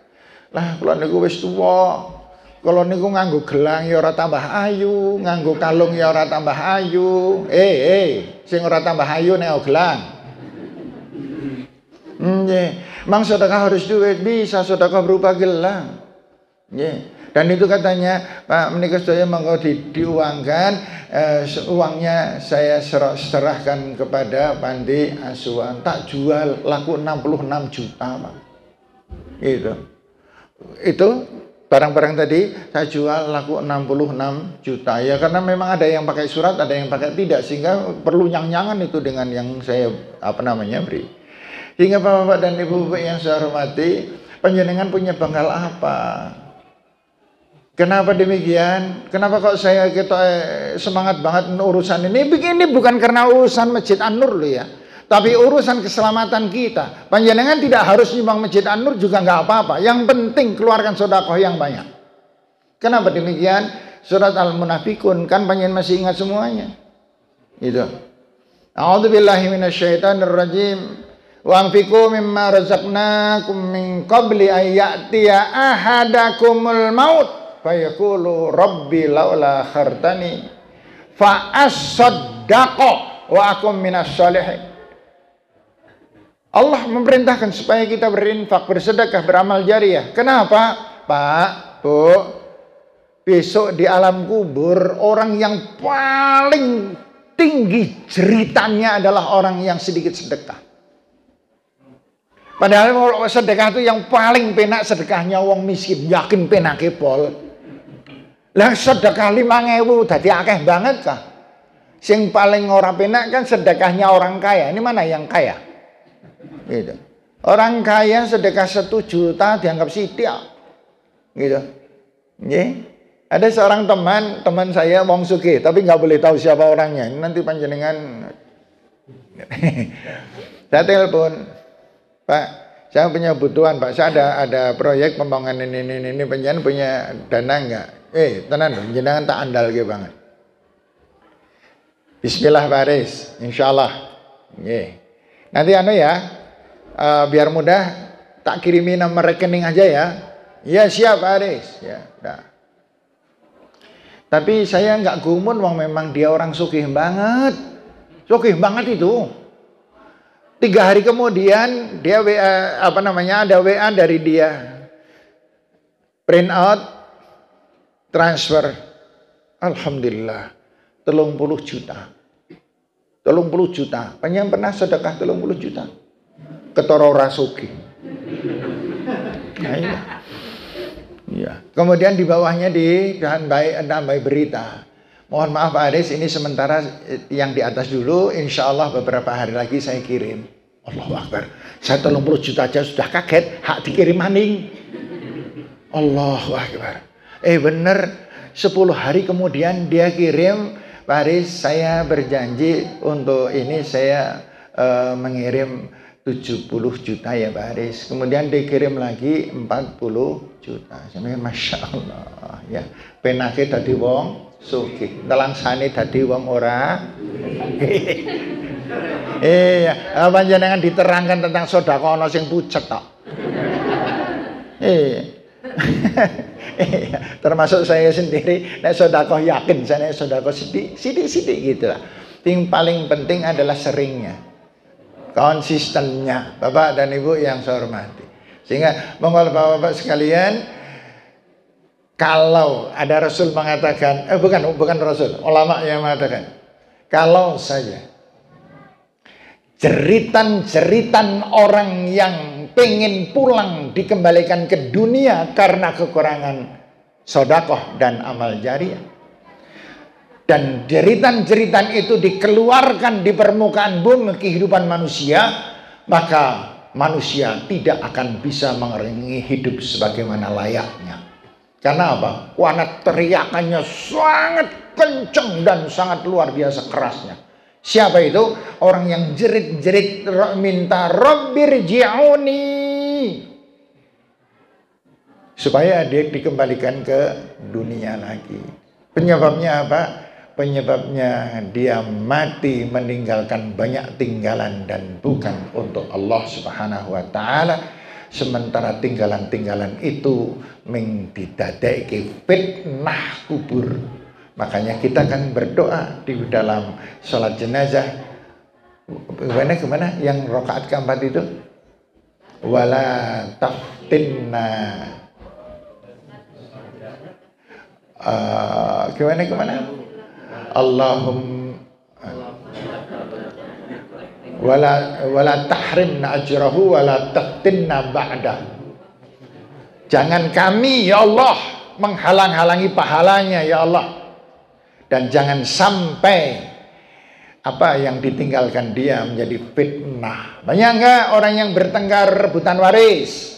Lah kalau niku wis tuwa, kalau niku nganggo gelang ya ora tambah ayu, nganggo kalung ya ora tambah ayu. Sing ora tambah ayu nek gelang. Nggih, mang sedekah harus duit, bisa sedekah berupa gelang. Nggih. Dan itu katanya Pak menika sedaya monggo diuangkan, uangnya saya serahkan kepada panti asuhan, tak jual laku 66 juta Pak. Gitu. Itu barang-barang tadi saya jual laku 66 juta ya, karena memang ada yang pakai surat, ada yang pakai tidak, sehingga perlu nyang-nyangan itu dengan yang saya beri. Sehingga Bapak dan Ibu yang saya hormati, panjenengan punya bekal apa? Kenapa demikian? Kenapa kok saya semangat banget urusan ini? Begini bukan karena urusan Masjid An-Nur loh ya, tapi urusan keselamatan kita. Panjenengan tidak harus nyumbang Masjid An-Nur juga nggak apa-apa. Yang penting keluarkan sedekah yang banyak. Kenapa demikian? Surat Al-Munafikun kan panjenengan masih ingat semuanya. Itu. A'udzubillahi minasyaitonirrajim. Wa anfiqu mimma razaqnakum min qabli ay ya'tiya ahadakumul maut fayaqulu rabbi laula khartani fa as-saddaqa wa akum minas shalihin. Allah memerintahkan supaya kita berinfak, bersedekah, beramal jariah. Kenapa? Pak, Bu, besok di alam kubur orang yang paling tinggi jeritannya adalah orang yang sedikit sedekah. Padahal sedekah itu yang paling penak sedekahnya wong miskin, yakin penake pol. Lah sedekah 5.000 dadi akeh banget kah? Sing paling ora penak kan sedekahnya orang kaya. Ini mana yang kaya? Gitu. Orang kaya sedekah 1 juta dianggap sithik. Gitu. Nggih. Ada seorang teman saya wong sugih, tapi nggak boleh tahu siapa orangnya. Nanti panjenengan saya telepon, Pak, saya punya kebutuhan Pak, saya ada proyek pembangunan ini panjenengan punya dana enggak? Tenan jenengan tak andal ge banget. Bismillah Pak Aris, insyaallah. Nggih. Nanti biar mudah tak kirimi nomor rekening aja ya. Iya siap Pak Aris. Ya, dah. Tapi saya nggak gumun, wong memang dia orang sugih banget. Sugih banget itu. 3 hari kemudian dia WA ada WA dari dia. Print out, transfer. Alhamdulillah. 30 juta. 30 juta. Panjenengan pernah sedekah 30 juta? Ketara ora sugih. Nah, iya. Kemudian di bawahnya tambah berita. Mohon maaf Pak Aris, ini sementara yang di atas dulu, insya Allah beberapa hari lagi saya kirim. Allahu Akbar. Saya 30 juta aja sudah kaget, hak dikirim maning. Allahu Akbar. Bener, 10 hari kemudian dia kirim, Pak Aris saya berjanji untuk ini saya mengirim 70 juta ya Pak Aris. Kemudian dikirim lagi 40 juta. Masya Allah ya. Penake dadi wong sugih, telangsane dadi wong ora. Panjenengan diterangkan tentang sedekah ana sing pucet tok. Termasuk saya sendiri, nek sedekah yakin, saya sedekah sidik-sidik gitu lah. Yang paling penting adalah seringnya, konsistennya, Bapak dan Ibu yang saya hormati. Sehingga monggo Bapak-bapak sekalian, kalau ada Rasul mengatakan, bukan Rasul, ulama yang mengatakan, kalau saja jeritan-jeritan orang yang pengen pulang dikembalikan ke dunia karena kekurangan sedekah dan amal jariah. Dan jeritan-jeritan itu dikeluarkan di permukaan bumi kehidupan manusia, maka manusia tidak akan bisa mengiringi hidup sebagaimana layaknya. Karena apa? Karena teriakannya sangat kencang dan sangat luar biasa kerasnya. Siapa itu? Orang yang jerit-jerit minta Rabbirji'uni, supaya dia dikembalikan ke dunia lagi. Penyebabnya apa? Penyebabnya dia mati meninggalkan banyak tinggalan dan bukan untuk Allah Subhanahu wa taala. Sementara tinggalan-tinggalan itu mengdidadeki fitnah kubur. Makanya kita kan berdoa di dalam sholat jenazah. Kemana? Yang rakaat keempat itu? Wala taftinna. Kemana? wala tahrimna ajrahu wala taftinna ba'dah. Jangan kami ya Allah menghalang-halangi pahalanya ya Allah, dan jangan sampai apa yang ditinggalkan dia menjadi fitnah. Banyak enggak orang yang bertengkar rebutan waris?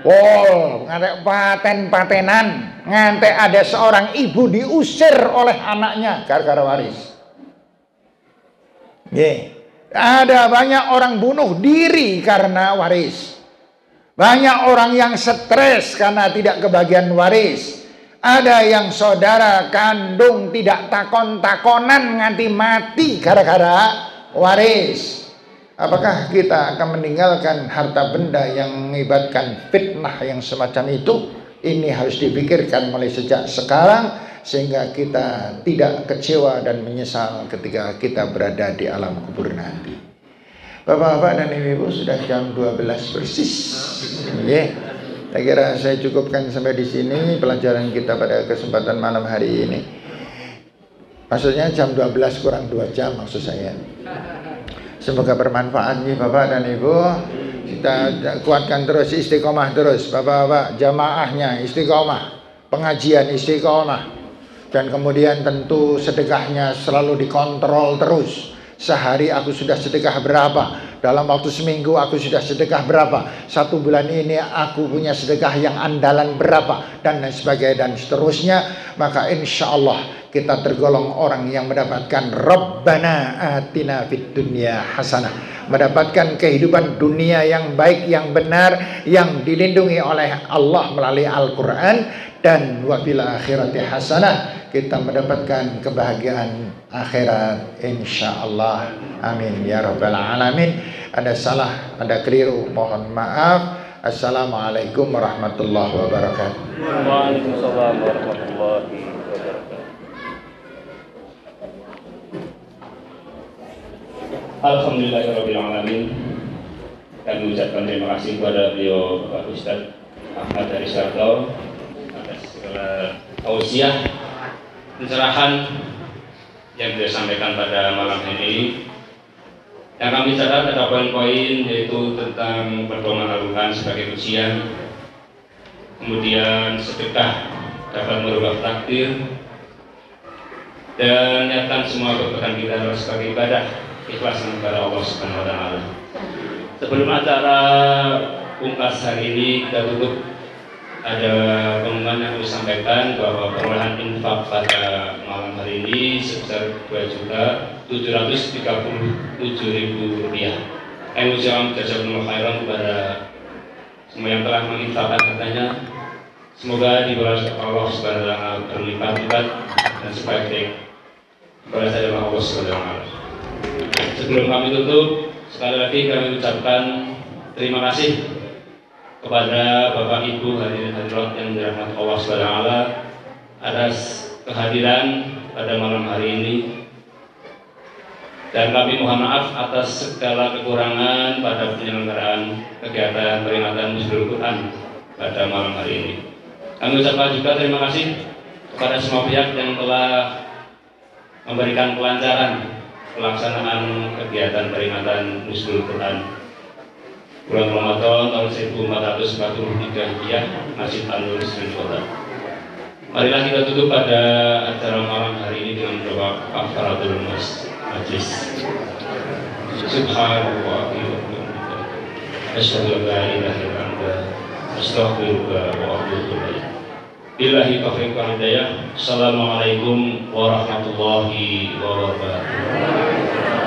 Ngantek paten-patenan, ngantek ada seorang ibu diusir oleh anaknya gara-gara waris. Ada banyak orang bunuh diri karena waris. Banyak orang yang stres karena tidak kebagian waris. Ada yang saudara kandung tidak takon-takonan nganti mati gara-gara waris. Apakah kita akan meninggalkan harta benda yang mengibatkan fitnah yang semacam itu? Ini harus dipikirkan mulai sejak sekarang, sehingga kita tidak kecewa dan menyesal ketika kita berada di alam kubur nanti. Bapak-bapak dan ibu-ibu, sudah jam 12 persis. Saya kira saya cukupkan sampai di sini pelajaran kita pada kesempatan malam hari ini. Maksudnya jam 12 kurang 2 jam maksud saya. Semoga bermanfaat nih Bapak dan Ibu. Kita kuatkan terus, istiqomah terus Bapak-bapak, jamaahnya istiqomah, pengajian istiqomah. Dan kemudian tentu sedekahnya selalu dikontrol terus. Sehari aku sudah sedekah berapa, dalam waktu seminggu aku sudah sedekah berapa, 1 bulan ini aku punya sedekah yang andalan berapa, dan lain sebagainya dan seterusnya. Maka insya Allah kita tergolong orang yang mendapatkan Rabbana atina fid dunya hasanah, mendapatkan kehidupan dunia yang baik, yang benar, yang dilindungi oleh Allah melalui Al-Quran, dan wabil akhirati hasanah, kita mendapatkan kebahagiaan akhirat insyaallah. Amin ya rabbal alamin. Ada salah, ada keliru, mohon maaf. Assalamualaikum warahmatullahi wabarakatuh. Waalaikumsalam warahmatullahi wabarakatuh. Alhamdulillahirabbil alamin. Kami ucapkan terima kasih kepada beliau Bapak Ustaz Ahmad dari Sarto atas segala tausiah pencerahan yang beliau sampaikan pada malam ini. Yang kami catat ada poin-poin, yaitu tentang perdomaan Al-Quran sebagai ujian, kemudian sedekah dapat merubah takdir, dan niatkan semua perbuatan kita adalah sebagai ibadah, ikhlas kepada Allah Subhanahu wa taala. Sebelum acara pungkas hari ini kita tutup, ada pengumuman yang kami sampaikan bahwa perolehan infak pada malam hari ini sebesar Rp2.737.000. Kami ucapkan jazakumullah khairan kepada semua yang telah menginfakkan hartanya. Semoga dibalas Allah Subhanahu wa taala berlipat-lipat dan sebaik-baik balas dari Allah Subhanahu wa taala. Sebelum kami tutup, sekali lagi kami ucapkan terima kasih kepada Bapak Ibu hadirin hadirat yang dirahmati Allah Subhanahu wa taala atas kehadiran pada malam hari ini, dan kami mohon maaf atas segala kekurangan pada penyelenggaraan kegiatan peringatan Nuzulul Quran pada malam hari ini. Kami ucapkan juga terima kasih kepada semua pihak yang telah memberikan kelancaran pelaksanaan kegiatan peringatan Nuzulul Quran. bulan Ramadan tahun 1443 Hijriah, Masjid An-Nur Seribu Kota. Marilah kita tutup pada acara malam hari ini dengan doa kafaratul majlis. Subhanallah wa bihamdihi, asyhadu an la ilaha illa anta, astaghfiruka wa atubu ilaik. Billahi taufiq wal hidayah. Assalamualaikum warahmatullahi wabarakatuh.